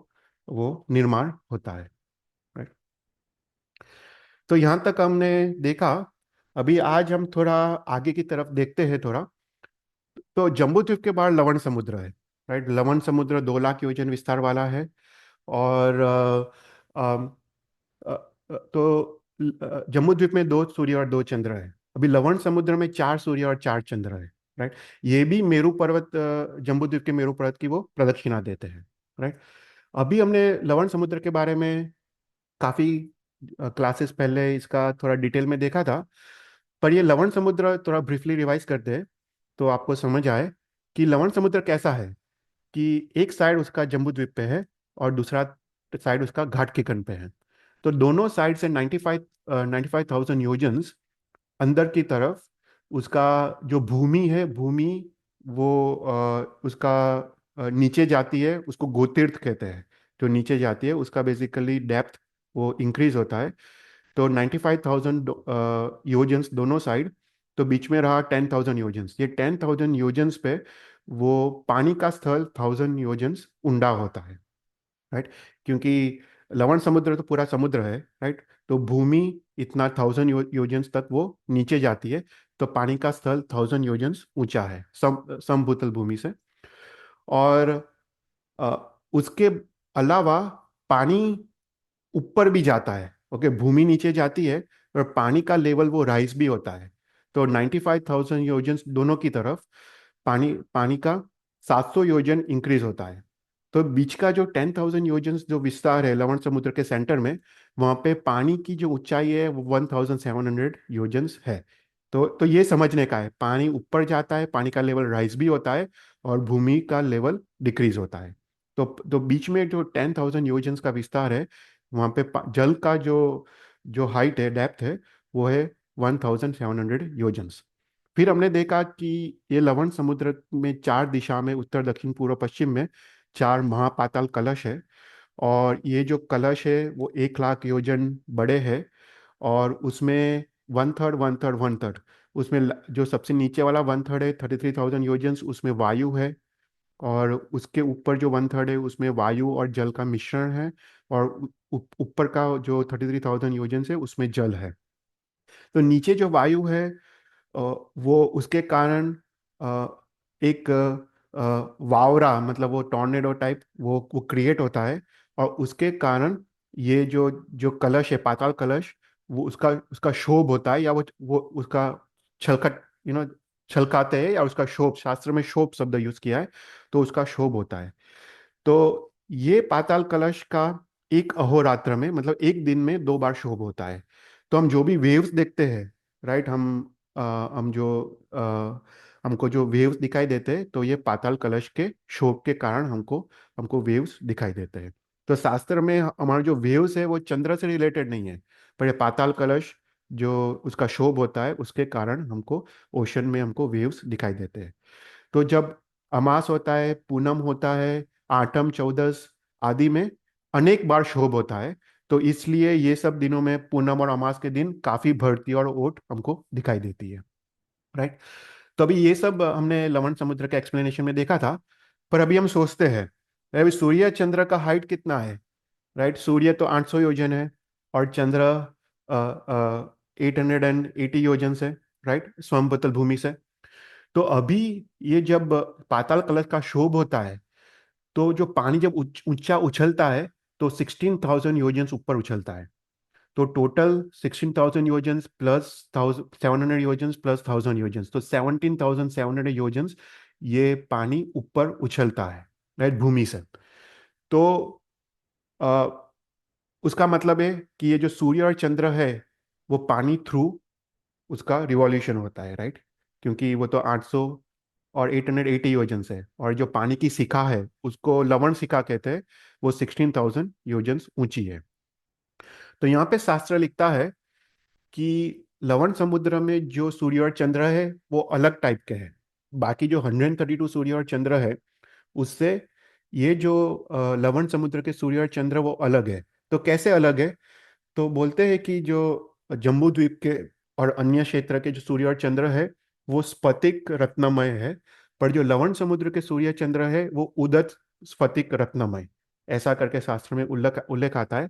वो निर्माण होता है, राइट। तो यहाँ तक हमने देखा। अभी आज हम थोड़ा आगे की तरफ देखते हैं थोड़ा। तो जम्बूद्वीप के बाहर लवण समुद्र है, राइट। लवण समुद्र 2 लाख योजन विस्तार वाला है। और तो जम्बूद्वीप में 2 सूर्य और 2 चंद्र है। अभी लवण समुद्र में 4 सूर्य और 4 चंद्र है, राइट। ये भी मेरू पर्वत, जम्बूद्वीप के मेरू पर्वत की वो प्रदक्षिणा देते हैं, राइट। अभी हमने लवण समुद्र के बारे में काफी क्लासेस पहले इसका थोड़ा डिटेल में देखा था, पर ये लवण समुद्र थोड़ा ब्रीफली रिवाइज करते हैं तो आपको समझ आए कि लवण समुद्र कैसा है। कि एक साइड उसका जम्बू द्वीप पे है और दूसरा साइड उसका घाट के कण पे है। तो दोनों साइड से 95,000 योजन्स अंदर की तरफ उसका जो भूमि है, भूमि वो उसका नीचे जाती है, उसको गोतीर्थ कहते हैं। जो नीचे जाती है उसका बेसिकली डेप्थ वो इंक्रीज होता है। तो 95,000 योजन्स दोनों साइड, तो बीच में रहा 10,000 योजन्स। ये 10,000 योजन्स पे वो पानी का स्थल 1,000 योजन्स ऊंडा होता है, राइट। क्योंकि लवण समुद्र तो पूरा समुद्र है, राइट। तो भूमि इतना 1,000 योजन्स तक वो नीचे जाती है, तो पानी का स्थल 1,000 योजन्स ऊंचा है समभूतल भूमि से। और उसके अलावा पानी ऊपर भी जाता है, ओके। भूमि नीचे जाती है और पानी का लेवल वो राइज भी होता है। तो 95,000 योजन दोनों की तरफ पानी पानी का 700 योजन इंक्रीज होता है। तो बीच का जो 10,000 योजन जो विस्तार है लवण समुद्र के सेंटर में, वहां पे पानी की जो ऊंचाई है वो 1,700 योजन्स है। तो ये समझने का है, पानी ऊपर जाता है, पानी का लेवल राइज भी होता है और भूमि का लेवल डिक्रीज होता है। तो बीच में जो 10,000 योजन्स का विस्तार है, वहाँ पे जल का जो जो हाइट है, डेप्थ है, वो है 1,700 योजन्स। फिर हमने देखा कि ये लवण समुद्र में 4 दिशा में, उत्तर दक्षिण पूर्व पश्चिम में 4 महापाताल कलश है। और ये जो कलश है वो 1 लाख योजन बड़े हैं। और उसमें one third one third one third, उसमें जो सबसे नीचे वाला वन थर्ड है 33,000 योजन्स, उसमें वायु है। और उसके ऊपर जो वन थर्ड है उसमें वायु और जल का मिश्रण है। और ऊपर का जो 33,000 योजन है उसमें जल है। तो नीचे जो वायु है वो उसके कारण एक वावरा, मतलब वो टॉर्नेडो टाइप वो क्रिएट होता है। और उसके कारण ये जो जो कलश है, पाताल कलश, वो उसका उसका शोभ होता है, या वो उसका छलकट, छलकाते हैं, या उसका शोभ, शास्त्र में शोभ शब्द यूज किया है, तो उसका शोभ होता है। तो ये पाताल कलश का एक अहोरात्र में, मतलब एक दिन में 2 बार शोभ होता है। तो हम जो भी वेव्स देखते हैं, राइट, हम जो हमको जो वेव्स दिखाई देते हैं, तो ये पाताल कलश के शोभ के कारण हमको हमको वेव्स दिखाई देते हैं। तो शास्त्र में हमारा जो वेव्स है वो चंद्र से रिलेटेड नहीं है, पर ये पाताल कलश जो उसका शोभ होता है उसके कारण हमको ओशन में हमको वेव्स दिखाई देते हैं। तो जब अमास होता है, पूनम होता है, आठम, चौदस आदि में अनेक बार शोभ होता है। तो इसलिए ये सब दिनों में, पूनम और अमास के दिन, काफी भरती और ओट हमको दिखाई देती है, राइट। तो अभी ये सब हमने लवण समुद्र के एक्सप्लेनेशन में देखा था। पर अभी हम सोचते हैं, अभी सूर्य चंद्र का हाइट कितना है, राइट। सूर्य तो 800 योजन है और चंद्र 880 योजन से, राइट, समतल भूमि से। तो अभी ये जब पाताल कलश का शोभ होता है, तो जो पानी जब ऊंचा उछलता है, तो 16,000 योजन ऊपर उछलता है। तो टोटल 16,000 योजन प्लस 700 योजन प्लस 1,000 योजन, तो 17,700 योजन ये पानी ऊपर उछलता है, राइट, भूमि से। तो आ, उसका मतलब है कि ये जो सूर्य और चंद्र है वो पानी थ्रू उसका रिवॉल्यूशन होता है, राइट। क्योंकि वो तो 800 और 880 योजन है, और जो पानी की शिखा है उसको लवण शिखा कहते हैं, वो 16,000 योजन ऊंची है। तो यहाँ पे शास्त्र लिखता है कि लवण समुद्र में जो सूर्य और चंद्र है वो अलग टाइप के हैं। बाकी जो 132 सूर्य और चंद्र है उससे ये जो लवण समुद्र के सूर्य और चंद्र वो अलग है। तो कैसे अलग है? तो बोलते हैं कि जो जम्बू द्वीप के और अन्य क्षेत्र के जो सूर्य और चंद्र है वो स्फटिक रत्नमय है। पर जो लवण समुद्र के सूर्य चंद्र है वो उदक स्फटिक रत्नमय, ऐसा करके शास्त्र में उल्लेख उल्लेख आता है।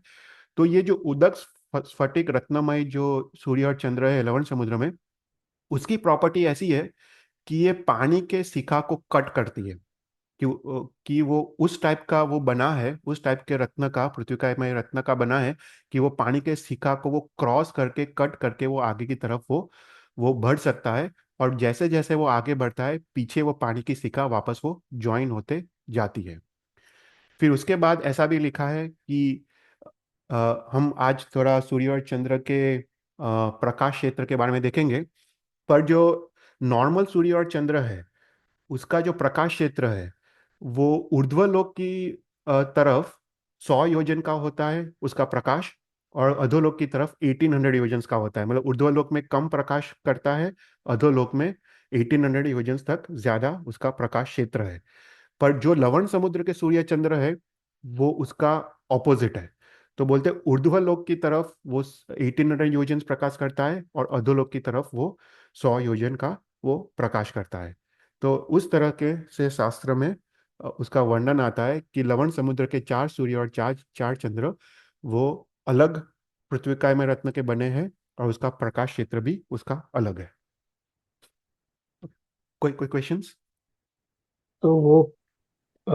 तो ये जो उदक स्फटिक रत्नमय जो सूर्य और चंद्र है लवण समुद्र में, उसकी प्रॉपर्टी ऐसी है कि ये पानी के शिखा को कट करती है। कि वो उस टाइप का वो बना है, उस टाइप के रत्न का, पृथ्वी का में रत्न का बना है कि वो पानी के शिखा को वो क्रॉस करके, कट करके वो आगे की तरफ वो बढ़ सकता है, और जैसे जैसे वो आगे बढ़ता है पीछे वो पानी की शिखा वापस वो ज्वाइन होते जाती है। फिर उसके बाद ऐसा भी लिखा है कि हम आज थोड़ा सूर्य और चंद्र के प्रकाश क्षेत्र के बारे में देखेंगे। पर जो नॉर्मल सूर्य और चंद्र है उसका जो प्रकाश क्षेत्र है वो ऊर्ध्वलोक की तरफ 100 योजन का होता है उसका प्रकाश, और अधोलोक की तरफ 1800 योजन का होता है। मतलब ऊर्ध्वलोक में कम प्रकाश करता है, अधोलोक में 1800 योजन तक ज्यादा उसका प्रकाश क्षेत्र है। पर जो लवण समुद्र के सूर्य चंद्र है वो उसका ऑपोजिट है। तो बोलते हैं ऊर्ध्वलोक की तरफ वो 1800 योजन प्रकाश करता है, और अधोलोक की तरफ वो 100 योजन का वो प्रकाश करता है। तो उस तरह के से शास्त्र में उसका वर्णन आता है कि लवण समुद्र के 4 सूर्य और चार चार चंद्र वो अलग पृथ्वी काय में रत्न के बने हैं, और उसका प्रकाश क्षेत्र भी उसका अलग है। कोई कोई क्वेश्चंस? तो वो अ,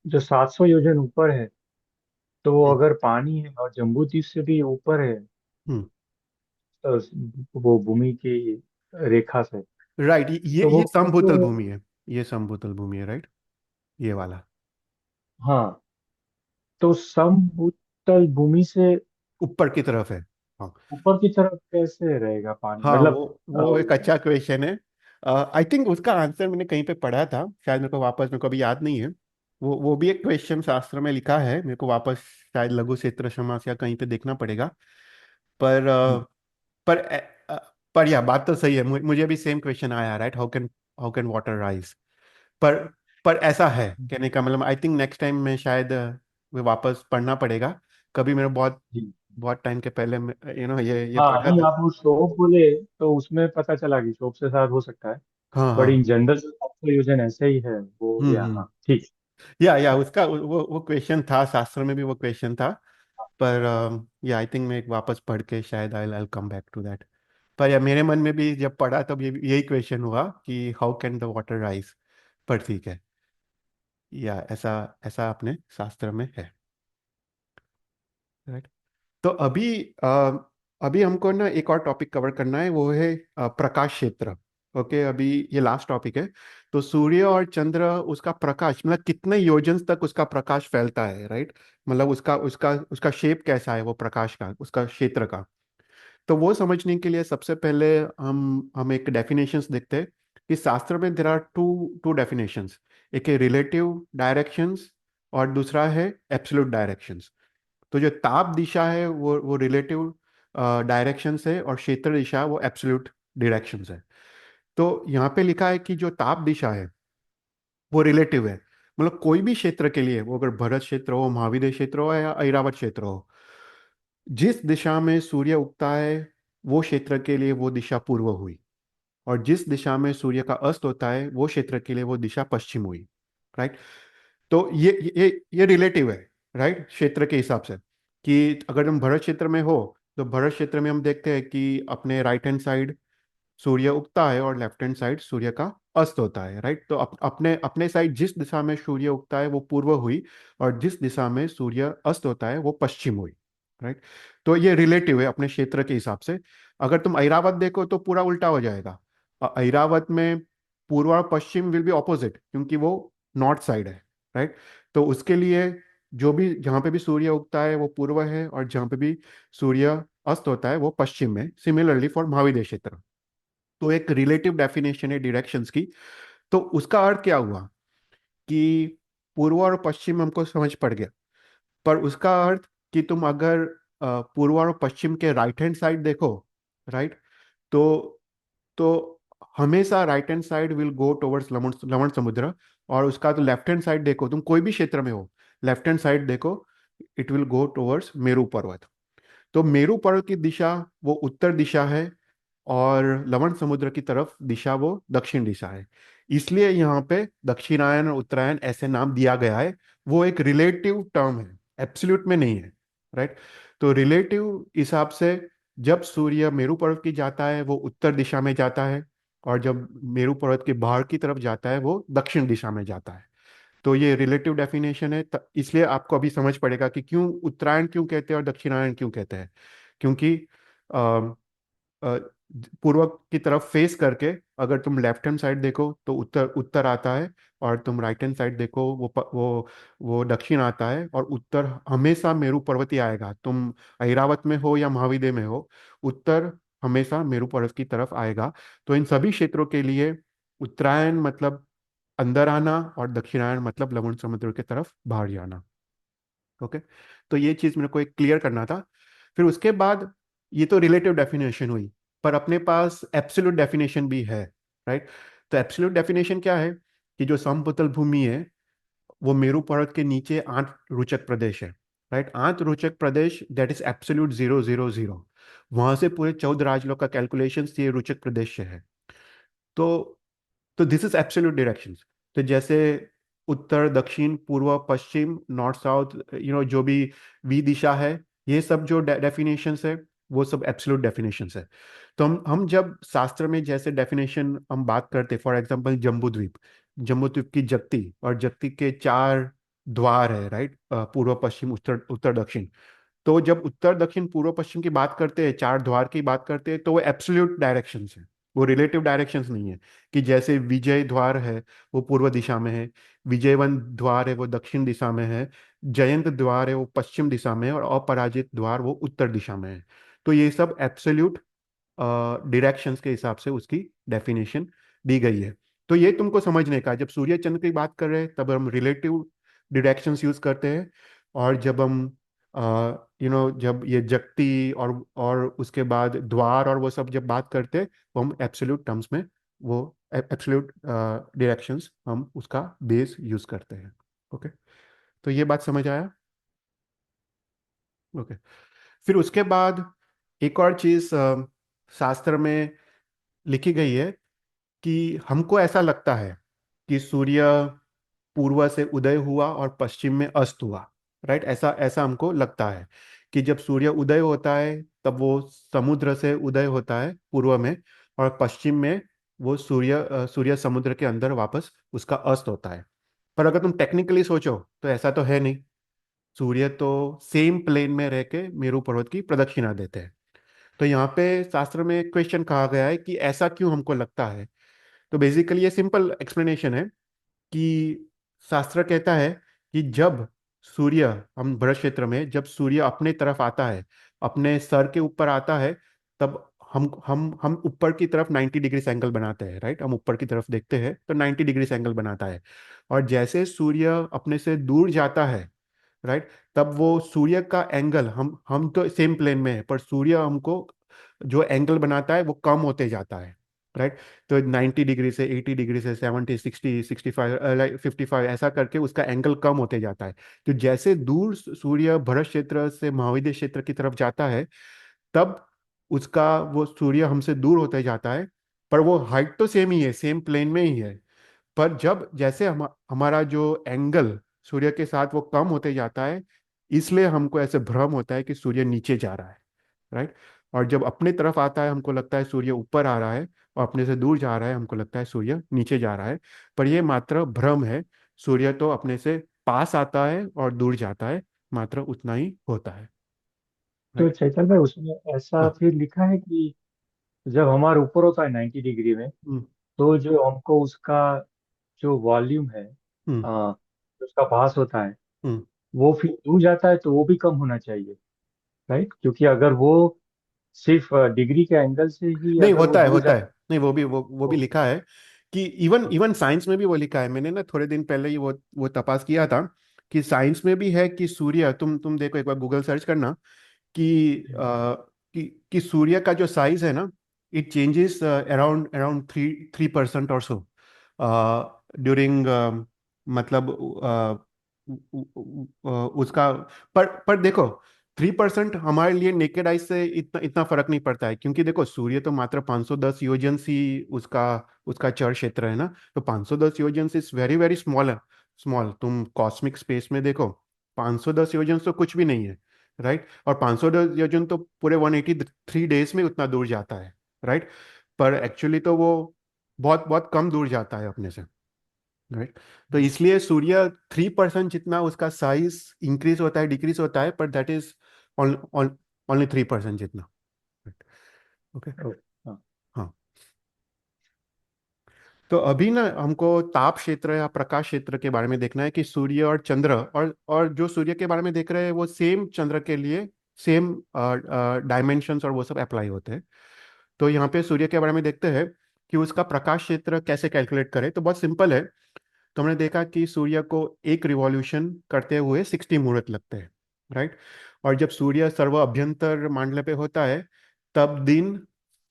जो 700 योजन ऊपर है, तो वो हम्म। अगर पानी है और जम्बू द्वीप से भी ऊपर है, हम्म। तो वो भूमि की रेखा से, राइट, ये तो वो ये कैसे? समभूतल भूमि है। ये समभूतल भूमि है, राइट, ये वाला। हाँ, तो समभूतल भूमि से ऊपर की तरफ है। हाँ। ऊपर की तरफ कैसे रहेगा पानी, हाँ, मतलब? वो एक अच्छा क्वेश्चन है। आई थिंक उसका आंसर मैंने कहीं पे पढ़ा था, शायद मेरे को अभी याद नहीं है। वो भी एक क्वेश्चन शास्त्र में लिखा है, मेरे को वापस शायद लघु क्षेत्र समास या कहीं पे देखना पड़ेगा। पर पर पर या बात तो सही है, मुझे भी सेम क्वेश्चन आया, right, how can water rise. पर पर ऐसा है कहने का मतलब, आई थिंक नेक्स्ट टाइम में शायद वो वापस पढ़ना पड़ेगा। कभी मेरे बहुत जी। बहुत टाइम के पहले ये हाँ, पढ़ा नहीं, था। आप वो शोप बोले तो उसमें पता चला कि शोप से शायद हो सकता है। हाँ, बट इन हाँ। जनरल 700 योजन ऐसे ही है, वो हो गया। हम्म। हाँ, ठीक। या उसका वो क्वेश्चन था, शास्त्र में भी वो क्वेश्चन था। पर या आई थिंक मैं एक वापस पढ़ के शायद आई कम बैक टू दैट। पर या मेरे मन में भी जब पढ़ा तब यही क्वेश्चन हुआ कि how can the water rise. पर ठीक है, या ऐसा ऐसा अपने शास्त्र में है, राइट। तो अभी हमको ना एक और टॉपिक कवर करना है, वो है प्रकाश क्षेत्र। ओके, अभी ये लास्ट टॉपिक है। तो सूर्य और चंद्र, उसका प्रकाश मतलब कितने योजन तक उसका प्रकाश फैलता है, राइट। मतलब उसका उसका उसका शेप कैसा है वो प्रकाश का, उसका क्षेत्र का। तो वो समझने के लिए सबसे पहले हम एक डेफिनेशंस देखते हैं कि शास्त्र में there are two two definitions. एक है रिलेटिव डायरेक्शंस, और दूसरा है एब्सोल्यूट डायरेक्शंस। तो जो ताप दिशा है वो रिलेटिव डायरेक्शन है, और क्षेत्र दिशा वो एब्सोल्यूट डायरेक्शन है। तो यहाँ पे लिखा है कि जो ताप दिशा है वो रिलेटिव है। मतलब कोई भी क्षेत्र के लिए, वो अगर भरत क्षेत्र हो, महाविद्य क्षेत्र हो, या ऐरावत क्षेत्र हो, जिस दिशा में सूर्य उगता है वो क्षेत्र के लिए वो दिशा पूर्व हुई, और जिस दिशा में सूर्य का अस्त होता है वो क्षेत्र के लिए वो दिशा पश्चिम हुई, राइट। तो ये रिलेटिव है, राइट, क्षेत्र के हिसाब से। कि अगर हम भरत क्षेत्र में हो तो भरत क्षेत्र में हम देखते हैं कि अपने राइट हैंड साइड सूर्य उगता है, और लेफ्ट हैंड साइड सूर्य का अस्त होता है, राइट। तो अपने अपने साइड जिस दिशा में सूर्य उगता है वो पूर्व हुई, और जिस दिशा में सूर्य अस्त होता है वो पश्चिम हुई, राइट। तो ये रिलेटिव है अपने क्षेत्र के हिसाब से। अगर तुम ऐरावत देखो तो पूरा उल्टा हो जाएगा। ऐरावत में पूर्व और पश्चिम विल बी ऑपोजिट, क्योंकि वो नॉर्थ साइड है, राइट। तो उसके लिए जो भी जहाँ पे भी सूर्य उगता है वो पूर्व है, और जहाँ पे भी सूर्य अस्त होता है वो पश्चिम में। सिमिलरली फॉर महाविद्य क्षेत्र। तो एक रिलेटिव डेफिनेशन है डायरेक्शंस की। तो उसका अर्थ क्या हुआ कि पूर्व और पश्चिम हमको समझ पड़ गया। पर उसका अर्थ कि तुम अगर पूर्व और पश्चिम के राइट हैंड साइड देखो, राइट, तो तो हमेशा right hand side will go towards लवण लवण समुद्र। और उसका तो लेफ्ट हैंड साइड देखो, तुम कोई भी क्षेत्र में हो, लेफ्ट हैंड साइड देखो, it will go towards Meru पर्वत। तो मेरू पर्वत की दिशा वो उत्तर दिशा है, और लवण समुद्र की तरफ दिशा वो दक्षिण दिशा है। इसलिए यहाँ पे दक्षिणायन और उत्तरायण ऐसे नाम दिया गया है। वो एक रिलेटिव टर्म है, एब्सोल्यूट में नहीं है, राइट। तो रिलेटिव हिसाब से जब सूर्य मेरू पर्वत की जाता है वो उत्तर दिशा में जाता है, और जब मेरू पर्वत के बाहर की तरफ जाता है वो दक्षिण दिशा में जाता है। तो ये रिलेटिव डेफिनेशन है, इसलिए आपको अभी समझ पड़ेगा कि क्यों उत्तरायण क्यों कहते हैं और दक्षिणायन क्यों कहते हैं। क्योंकि पूर्व की तरफ फेस करके, अगर तुम लेफ्ट हैंड साइड देखो तो उत्तर उत्तर आता है, और तुम राइट हैंड साइड देखो वो दक्षिण आता है, और उत्तर हमेशा मेरू पर्वत ही आएगा। तुम ऐरावत में हो या महाविद्य में हो, उत्तर हमेशा मेरू पर्वत की तरफ आएगा। तो इन सभी क्षेत्रों के लिए उत्तरायण मतलब अंदर आना, और दक्षिणायन मतलब लवण समुद्र की तरफ बाहर जाना। ओके, तो ये चीज मेरे को एक क्लियर करना था। फिर उसके बाद, ये तो रिलेटिव डेफिनेशन हुई, पर अपने पास एब्सोल्यूट डेफिनेशन भी है, राइट। तो एब्सोल्यूट डेफिनेशन क्या है? कि जो समतल भूमि है वो मेरू पर्वत के नीचे 8 रोचक प्रदेश है, राइट। 8 रोचक प्रदेश, दैट इज एब्सोल्यूट 000। वहां से पूरे 14 राजलोक का कैलकुलेशन ये रोचक प्रदेश से है। तो दिस इज एब्सोल्यूट डायरेक्शंस। तो जैसे उत्तर दक्षिण पूर्व पश्चिम नॉर्थ साउथ, जो भी वी दिशा है, ये सब जो डेफिनेशंस है, वो सब एब्सोल्यूट डेफिनेशंस है। तो हम जब शास्त्र में जैसे डेफिनेशन हम बात करते, फॉर एग्जांपल जम्बूद्वीप की जगती, और जगती के 4 द्वार है, राइट, पूर्व पश्चिम उत्तर उत्तर दक्षिण। तो जब उत्तर दक्षिण पूर्व पश्चिम की बात करते हैं, 4 द्वार की बात करते हैं, तो वो एब्सोल्यूट डायरेक्शंस है, वो रिलेटिव डायरेक्शंस नहीं है। कि जैसे विजय द्वार है वो पूर्व दिशा में है, विजयवन द्वार है वो दक्षिण दिशा में है, जयंत द्वार है वो पश्चिम दिशा में है, और अपराजित द्वार वो उत्तर दिशा में है। तो ये सब एब्सोल्यूट डायरेक्शंस के हिसाब से उसकी डेफिनेशन दी गई है। तो ये तुमको समझने का, जब सूर्य चंद्र की बात कर रहे हैं तब हम रिलेटिव डायरेक्शंस यूज करते हैं, और जब हम जब ये जगती और उसके बाद द्वार और वो सब जब बात करते हैं, तो हम एब्सोल्यूट टर्म्स में वो एब्सोल्यूट डायरेक्शंस हम उसका बेस यूज करते हैं। ओके, तो ये बात समझ आया? ओके, फिर उसके बाद एक और चीज शास्त्र में लिखी गई है, कि हमको ऐसा लगता है कि सूर्य पूर्व से उदय हुआ और पश्चिम में अस्त हुआ, राइट। ऐसा ऐसा हमको लगता है कि जब सूर्य उदय होता है तब वो समुद्र से उदय होता है पूर्व में, और पश्चिम में वो सूर्य समुद्र के अंदर वापस उसका अस्त होता है। पर अगर तुम टेक्निकली सोचो तो ऐसा तो है नहीं। सूर्य तो सेम प्लेन में रह के मेरू पर्वत की प्रदक्षिणा देते हैं। तो यहाँ पे शास्त्र में क्वेश्चन कहा गया है कि ऐसा क्यों हमको लगता है। तो बेसिकली ये सिंपल एक्सप्लेनेशन है, कि शास्त्र कहता है कि जब सूर्य, हम भरत क्षेत्र में जब सूर्य अपने तरफ आता है, अपने सर के ऊपर आता है, तब हम ऊपर की तरफ 90 डिग्री एंगल बनाते हैं, राइट। हम ऊपर की तरफ देखते हैं तो 90 डिग्री एंगल बनाता है। और जैसे सूर्य अपने से दूर जाता है, राइट, तब वो सूर्य का एंगल, हम तो सेम प्लेन में है, पर सूर्य हमको जो एंगल बनाता है वो कम होते जाता है, राइट। तो 90 डिग्री से 80 डिग्री से 70 60 65 लाइक 55 ऐसा करके उसका एंगल कम होते जाता है। तो जैसे दूर सूर्य भरत क्षेत्र से महाविद्य क्षेत्र की तरफ जाता है, तब उसका वो सूर्य हमसे दूर होते जाता है, पर वो हाइट तो सेम ही है, सेम प्लेन में ही है। पर जब जैसे हमारा जो एंगल सूर्य के साथ वो कम होते जाता है, इसलिए हमको ऐसे भ्रम होता है कि सूर्य नीचे जा रहा है, राइट। और जब अपने तरफ आता है हमको लगता है सूर्य ऊपर आ रहा है, और अपने से दूर जा रहा है हमको लगता है सूर्य नीचे जा रहा है। पर यह मात्र भ्रम है। सूर्य तो अपने से पास आता है और दूर जाता है, मात्र उतना ही होता है, तो राइट। चैतन्य भाई, उसमें ऐसा हाँ। फिर लिखा है कि जब हमारा ऊपर होता है 90 डिग्री में, हम्म। तो जो हमको उसका जो वॉल्यूम है, हम्म। जो उसका भास होता है, हम्म। वो फिर दूर जाता है तो वो भी कम होना चाहिए, राइट? क्योंकि अगर वो सिर्फ डिग्री के एंगल से ही नहीं, अगर वो होता है दूर होता जाता है। नहीं, वो भी तो लिखा है, कि इवन इवन साइंस में भी वो लिखा है। मैंने ना थोड़े दिन पहले ही वो तपास किया था, कि साइंस में भी है कि सूर्य, तुम देखो एक बार गूगल सर्च करना, कि कि सूर्य का जो साइज है ना, इट चेंजेस अराउंड अराउंड 3% और सो ड्यूरिंग, मतलब उसका, पर देखो, 3% हमारे लिए नेकेड आई से इतना इतना फर्क नहीं पड़ता है, क्योंकि देखो सूर्य तो मात्र 510 योजन सी उसका उसका चर क्षेत्र है ना। तो 510 योजन is very very small, small. तुम कॉस्मिक स्पेस में देखो, 510 योजन तो कुछ भी नहीं है, राइट। और 510 योजन तो पूरे 183 डेज में उतना दूर जाता है, राइट। पर एक्चुअली तो वो बहुत बहुत कम दूर जाता है अपने से, राइट। तो इसलिए सूर्य 3% जितना उसका साइज इंक्रीज होता है, डिक्रीज होता है, पर दैट इज ओनली 3% जितना, ओके। ओ, हाँ। तो अभी ना हमको ताप क्षेत्र या प्रकाश क्षेत्र के बारे में देखना है कि सूर्य और चंद्र, और जो सूर्य के बारे में देख रहे हैं वो सेम चंद्र के लिए सेम डायमेंशंस और वो सब अप्लाई होते हैं। तो यहाँ पे सूर्य के बारे में देखते हैं कि उसका प्रकाश क्षेत्र कैसे कैलकुलेट करें। तो बहुत सिंपल है। तो हमने देखा कि सूर्य को एक रिवॉल्यूशन करते हुए 60 मुहूर्त लगते हैं, राइट। और जब सूर्य सर्व अभ्यंतर मांडले पे होता है तब दिन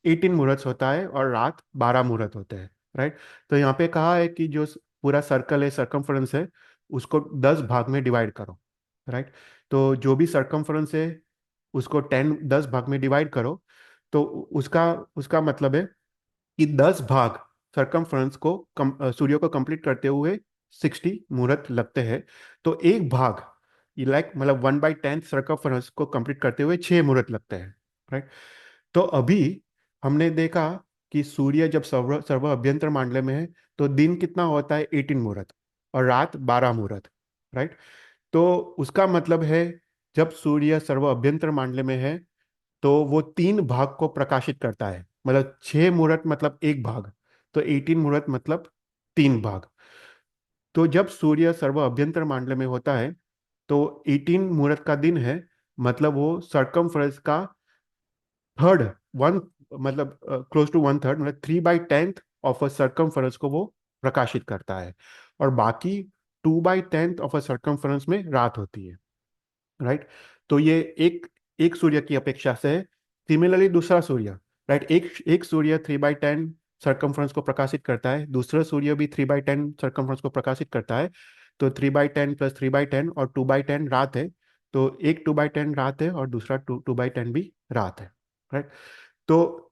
18 मुहूर्त होता है और रात 12 मुहूर्त होते हैं, राइट। तो यहाँ पे कहा है कि जो पूरा सर्कल है, सरकमफ्रेंस है, उसको 10 भाग में डिवाइड करो, राइट। तो जो भी सरकमफ्रेंस है उसको 10 भाग में डिवाइड करो। तो उसका उसका मतलब है कि 10 भाग सरकमफ्रेंस को सूर्य को कंप्लीट करते हुए 60 मुहूर्त लगते हैं। तो एक भाग, लाइक मतलब 1/10 सरकमफ्रेंस को कंप्लीट करते हुए 6 मुहूर्त लगते हैं, राइट। तो अभी हमने देखा कि सूर्य जब सर्व सर्व अभ्यंतर मांडले में है तो दिन कितना होता है, 18 मुहूर्त, और रात 12 मुहूर्त, राइट। तो उसका मतलब है जब सूर्य सर्व अभ्यंतर मांडले में है तो वो 3 भाग को प्रकाशित करता है, मतलब 6 मुहूर्त मतलब एक भाग, तो 18 मुहूर्त मतलब 3 भाग। तो जब सूर्य सर्व अभ्यंतर मांडले में होता है तो 18 मुहूर्त का दिन है, मतलब वो सरकमफ्रेंस का थर्ड, वन, मतलब क्लोज टू 1/3, मतलब 3/10 ऑफ अ सरकमफ्रेंस को वो प्रकाशित करता है। और बाकी 2/10 ऑफ अ सरकमफ्रेंस में रात होती है, राइट। तो ये एक एक सूर्य की अपेक्षा से है। सिमिलरली दूसरा सूर्य, राइट, एक एक सूर्य 3/10 सरकमफ्रेंस को प्रकाशित करता है, दूसरा सूर्य भी 3/10 सरकमफ्रेंस को प्रकाशित करता है। तो 3/10 प्लस 3/10 और 2/10 रात है। तो एक 2/10 रात है और दूसरा 2/10 भी रात है, राइट। तो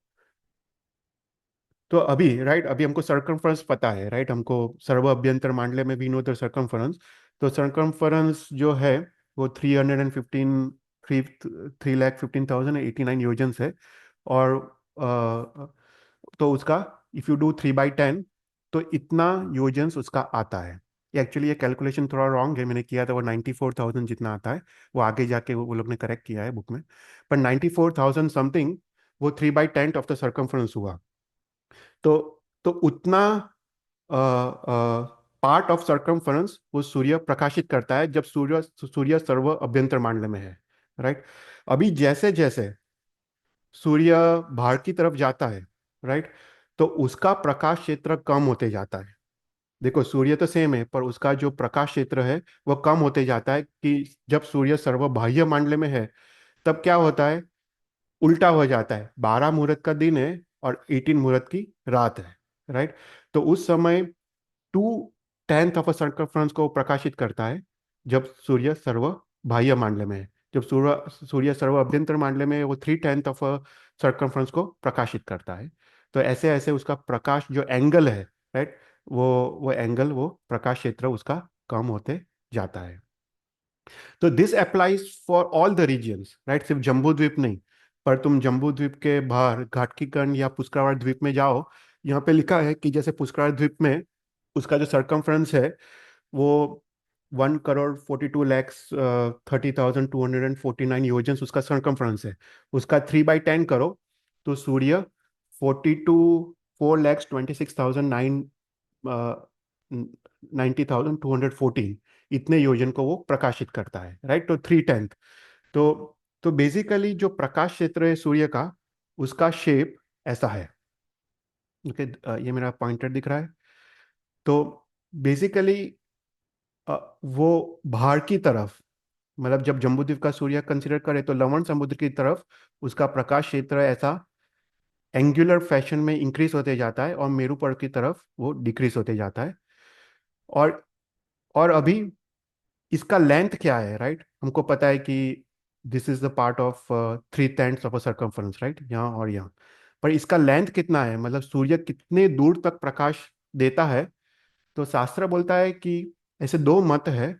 राइट, अभी हमको सरकमफ्रेंस पता है, राइट, हमको सर्व अभ्यंतर मांडले में वी नो द सरकमफ्रेंस। तो सरकमफ्रेंस जो है वो 3,15,3,89 योजन है। और तो उसका इफ यू डू 3/10 तो इतना योजन्स उसका आता है। एक्चुअली ये कैलकुलेशन थोड़ा रॉन्ग है, मैंने किया था, वो 94,000 जितना आता है। वो आगे जाके वो लोग ने करेक्ट किया है बुक में। पर 94,000 समथिंग वो 3/10 ऑफ द सरकमफ्रेंस हुआ। तो उतना पार्ट ऑफ सरकमफ्रेंस वो सूर्य प्रकाशित करता है जब सूर्य सर्व अभ्यंतर मांडले में है, राइट। अभी जैसे जैसे सूर्य बाहर की तरफ जाता है, राइट, तो उसका प्रकाश क्षेत्र कम होते जाता है। देखो सूर्य तो सेम है पर उसका जो प्रकाश क्षेत्र है वो कम होते जाता है कि जब सूर्य सर्व बाह्य मांडले में है तब क्या होता है, उल्टा हो जाता है, 12 मुहूर्त का दिन है और 18 मुहूर्त की रात है, राइट। तो उस समय 2/10 ऑफ अ सर्कमफ्रेंस को प्रकाशित करता है जब सूर्य सर्व बाह्य मांडले में है। जब सूर्य सर्व अभ्यंतर मांडले में है, वो 3/10 ऑफ अ सर्कमफ्रेंस को प्रकाशित करता है। तो ऐसे ऐसे उसका प्रकाश जो एंगल है, राइट, वो एंगल, वो प्रकाश क्षेत्र उसका कम होते जाता है। तो this applies for all the regions, right, सिर्फ जम्बू द्वीप नहीं। पर तुम जम्बू द्वीप के बाहर घाटकीकर्ण या पुष्करावर द्वीप में जाओ, यहाँ पे लिखा है कि जैसे पुष्करावर द्वीप में उसका जो सरकमफ्रेंस है वो 1,42,30,249 योजन उसका सरकमफ्रेंस है। उसका 3/10 करो तो सूर्य 4,24,26,9 90,214 इतने योजन को वो प्रकाशित करता है, राइट। तो 3/10। तो बेसिकली जो प्रकाश क्षेत्र है सूर्य का, उसका शेप ऐसा है। ओके, ये मेरा पॉइंटर दिख रहा है। तो बेसिकली वो बाहर की तरफ, मतलब जब जम्बूद्वीप का सूर्य कंसिडर करे तो लवण समुद्र की तरफ उसका प्रकाश क्षेत्र ऐसा एंगुलर फैशन में इंक्रीज होते जाता है और मेरू पर्वत की तरफ वो डिक्रीज होते जाता है। और अभी इसका लेंथ क्या है, राइट, हमको पता है कि this is the part of 3/10 of a circumference, right, यहाँ और यहाँ। पर इसका लेंथ कितना है, मतलब सूर्य कितने दूर तक प्रकाश देता है। तो शास्त्र बोलता है कि ऐसे दो मत है,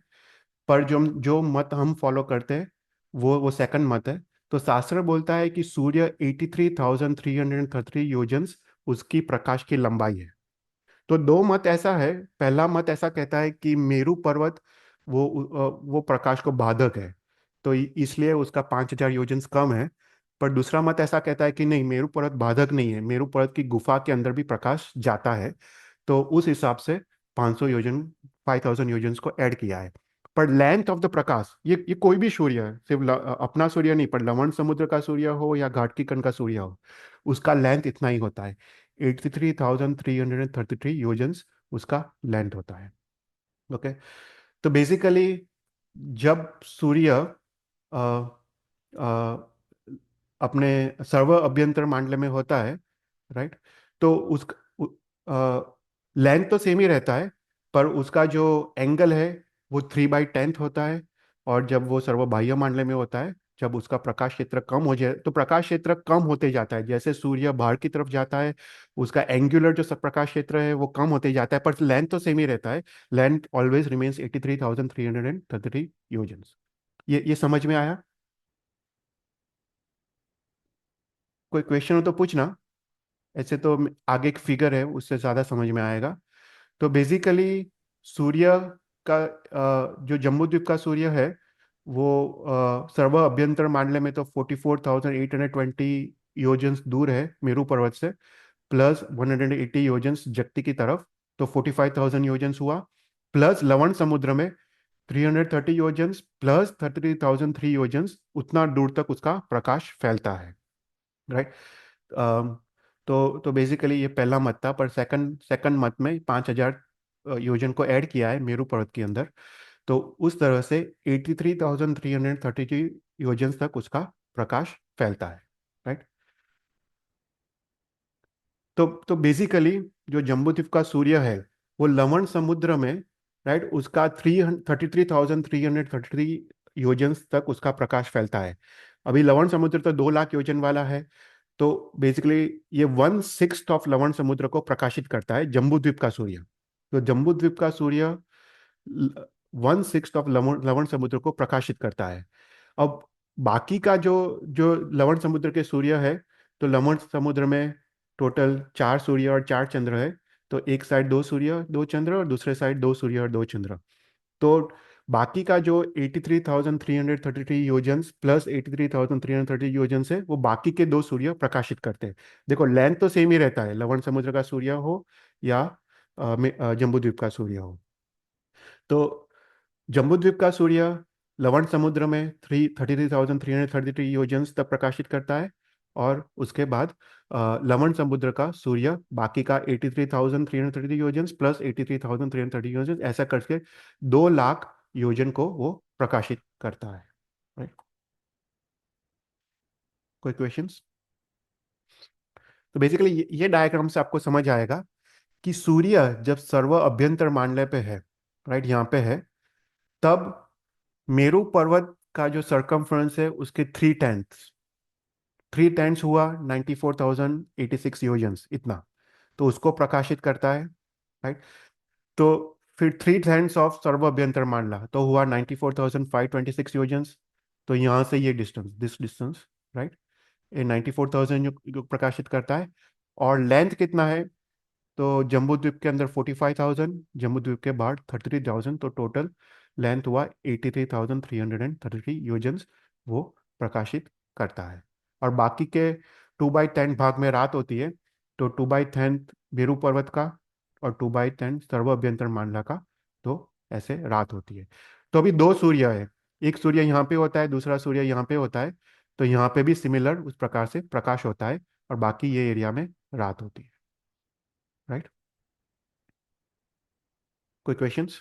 पर जो मत हम फॉलो करते हैं वो सेकंड मत है। तो शास्त्र बोलता है कि सूर्य 83,333 योजन्स उसकी प्रकाश की लंबाई है। तो दो मत ऐसा है, पहला मत ऐसा कहता है कि मेरू पर्वत वो प्रकाश को बाधक है, तो इसलिए उसका 5,000 योजन्स कम है। पर दूसरा मत ऐसा कहता है कि नहीं, मेरू पर्वत बाधक नहीं है, मेरू पर्वत की गुफा के अंदर भी प्रकाश जाता है। तो उस हिसाब से 500 योजन, 5000 योजन को ऐड किया है। पर लेंथ ऑफ द प्रकाश, ये कोई भी सूर्य है, सिर्फ अपना सूर्य नहीं, पर लवण समुद्र का सूर्य हो या घाटकीकरण का सूर्य हो, उसका लेंथ इतना ही होता है। 83,333 योजन्स उसका लेंथ होता है। ओके। तो बेसिकली जब सूर्य अ, अ, अपने सर्व अभ्यंतर मांडल्य में होता है, राइट, तो उस लेंथ तो सेम ही रहता है, पर उसका जो एंगल है वो 3/10 होता है। और जब वो सर्वबाह्य मांडल्य में होता है, जब उसका प्रकाश क्षेत्र कम हो जाए, तो प्रकाश क्षेत्र कम होते जाता है जैसे सूर्य बाहर की तरफ जाता है, उसका एंगुलर जो प्रकाश क्षेत्र है वो कम होते जाता है, पर लेंथ तो सेम ही रहता है। Length always remains 83,333 यूजन्स। ये समझ में आया? कोई क्वेश्चन हो तो पूछना। ऐसे तो आगे एक फिगर है, उससे ज़्यादा समझ में आएगा। तो बेसिकली सूर्य का जो जम्बूद्वीप का सूर्य है वो सर्व अभ्यंतर मानले में तो 44,820 योजन्स दूर है मेरू पर्वत से, प्लस 180 योजन्स जगती की तरफ, तो 45,000 योजन्स हुआ। प्लस लवण समुद्र में 330 योजन्स प्लस 33,003 योजन्स, उतना दूर तक उसका प्रकाश फैलता है, राइट। तो बेसिकली ये पहला मत था, पर सेकंड सेकंड मत में 5,000 योजन को ऐड किया है मेरू पर्वत के अंदर। तो उस तरह से 83,333 योजन तक उसका प्रकाश फैलता है, राइट। तो बेसिकली जो जम्बूद्वीप का सूर्य है वो लवण समुद्र में, राइट, उसका 33,333 योजन तक उसका प्रकाश फैलता है। अभी लवण समुद्र तो 2 लाख योजन वाला है। तो बेसिकली ये 1/6 ऑफ लवण समुद्र को प्रकाशित करता है जम्बूद्वीप का सूर्य। तो जम्बूद्वीप का सूर्य 1/6 ऑफ लवण लवण समुद्र को प्रकाशित करता है। अब बाकी का जो जो लवण समुद्र के सूर्य है, तो लवण समुद्र में टोटल 4 सूर्य और 4 चंद्र है। तो एक साइड 2 सूर्य 2 चंद्र, और दूसरे साइड 2 सूर्य और 2 चंद्र। तो बाकी का जो 83,333 योजन्स प्लस 83,330 योजन है, वो बाकी के 2 सूर्य प्रकाशित करते हैं। देखो लेंथ तो सेम ही रहता है, लवण समुद्र का सूर्य हो या जम्बूद्वीप का सूर्य हो। तो जम्बूद्वीप का सूर्य लवण समुद्र में 33,333 योजन्स तक प्रकाशित करता है। और उसके बाद लवण समुद्र का सूर्य बाकी का 83,330 योजन्स प्लस 83,330 योजन, ऐसा करके 2 लाख योजन को वो प्रकाशित करता है, राइट। कोई क्वेश्चंस? तो बेसिकली ये डायग्राम से आपको समझ आएगा कि सूर्य जब सर्व अभ्यंतर मानले पे है, राइट, यहाँ पे है, तब मेरू पर्वत का जो सरकमफ्रेंस है उसके 3/10 हुआ 94,086 योजन्स, तो उसको प्रकाशित करता है, राइट। तो फिर 3/10 ऑफ सर्व अभ्यंतर मानला तो हुआ 94,526 योजन्स। तो यहाँ से ये डिस्टेंस, दिस डिस्टेंस, राइट, ये 94,000 जो प्रकाशित करता है। और लेंथ कितना है? तो जम्बूद्वीप के अंदर 45,000, जम्बूद्वीप के बाहर 33,000, तो टोटल लेंथ हुआ 83,333 योजन्स वो प्रकाशित करता है। और बाकी के 2/10 भाग में रात होती है। तो 2/10 मेरू पर्वत का और 2/10 सर्व अभ्यंतर मानला का, तो ऐसे रात होती है। तो अभी 2 सूर्य है, एक सूर्य यहाँ पे होता है, दूसरा सूर्य यहाँ पे होता है। तो यहाँ पे भी सिमिलर उस प्रकार से प्रकाश होता है, और बाकी ये एरिया में रात होती है, राइट। कोई क्वेश्चंस?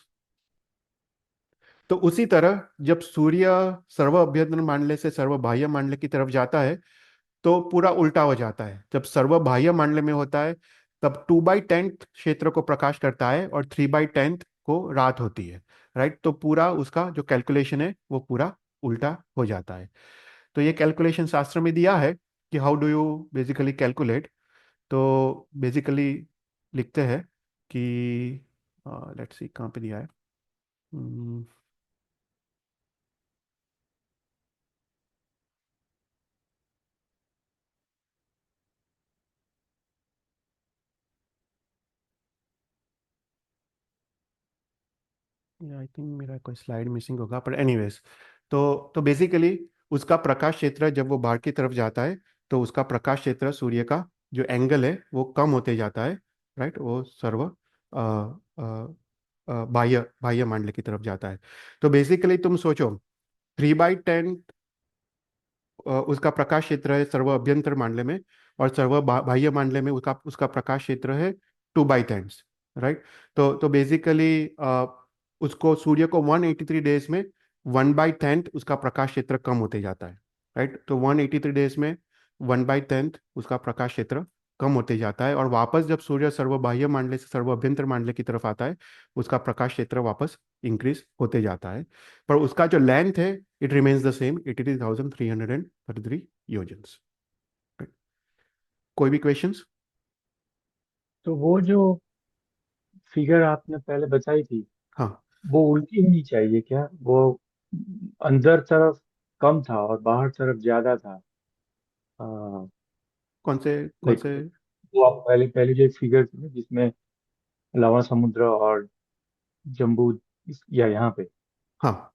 तो उसी तरह जब सूर्य सर्व अभ्यंतर मांडल्य से सर्व बाह्य मांडल्य की तरफ जाता है, तो पूरा उल्टा हो जाता है। जब सर्व बाह्य मांडल्य में होता है, तब 2/10 क्षेत्र को प्रकाश करता है और 3/10 को रात होती है, राइट। तो पूरा उसका जो कैलकुलेशन है वो पूरा उल्टा हो जाता है। तो ये कैलकुलेशन शास्त्र में दिया है कि how do you basically calculate. तो बेसिकली लिखते हैं कि लेट्स सी कहाँ पे दिया है। आई थिंक मेरा कोई स्लाइड मिसिंग होगा, पर एनीवेज। तो बेसिकली उसका प्रकाश क्षेत्र जब वो बाहर की तरफ जाता है, तो उसका प्रकाश क्षेत्र सूर्य का जो एंगल है वो कम होते जाता है, राइट। वो सर्व बाह्य बाह्य मंडल की तरफ जाता है। तो बेसिकली तुम सोचो, 3/10 उसका प्रकाश क्षेत्र है सर्व अभ्यंतर मामले में, और बाह्य मामले में उसका उसका प्रकाश क्षेत्र है 2/10, राइट। तो बेसिकली उसको सूर्य को 183 डेज में 1/10 उसका प्रकाश क्षेत्र कम होते जाता है, राइट। तो 183 डेज में 1/10 उसका प्रकाश क्षेत्र कम होते जाता है, और वापस जब सूर्य सर्व बाह्य मामले से सर्व अभ्यंतर मामले की तरफ आता है, उसका प्रकाश क्षेत्र वापस इंक्रीज होते जाता है। पर उसका जो लेंथ है, it remains the same, 83,333 योजन्स। कोई भी क्वेश्चंस? तो वो जो फिगर आपने पहले बताई थी, हाँ। वो उल्टी होनी चाहिए क्या? वो अंदर तरफ कम था और बाहर तरफ ज्यादा था। कौन से कौन लाइक से? वो आप पहले पहले जो एक फिगर थी ना, जिसमें लावा समुद्र और जम्बू या यहाँ पे, हाँ,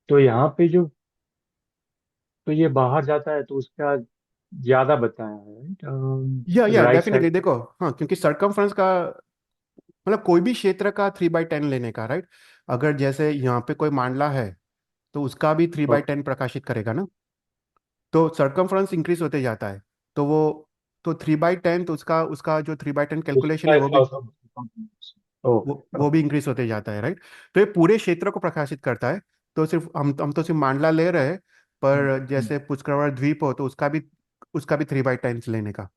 तो यहाँ पे जो, तो ये बाहर जाता है तो उसका ज्यादा बताया है, राइट? या राइट साइड डेफिनेटली पे। देखो, हाँ, क्योंकि सरकमफ्रेंस का मतलब कोई भी क्षेत्र का 3/10 लेने का, राइट। अगर जैसे यहाँ पे कोई मांडला है, तो उसका भी थ्री बाई ओके। टेन प्रकाशित करेगा ना। तो सरकमफ्रेंस इंक्रीज होते जाता है। तो वो, तो 3/10, तो उसका उसका जो 3/10 कैलकुलेशन है, उसका वो भी, लॉस ऑफ, ओके वो भी ओके। इंक्रीज होते जाता है, राइट। तो ये पूरे क्षेत्र को प्रकाशित करता है। तो सिर्फ हम तो सिर्फ मांडला ले रहे हैं, पर जैसे पुष्करवार द्वीप हो, तो उसका भी 3/10 लेने का।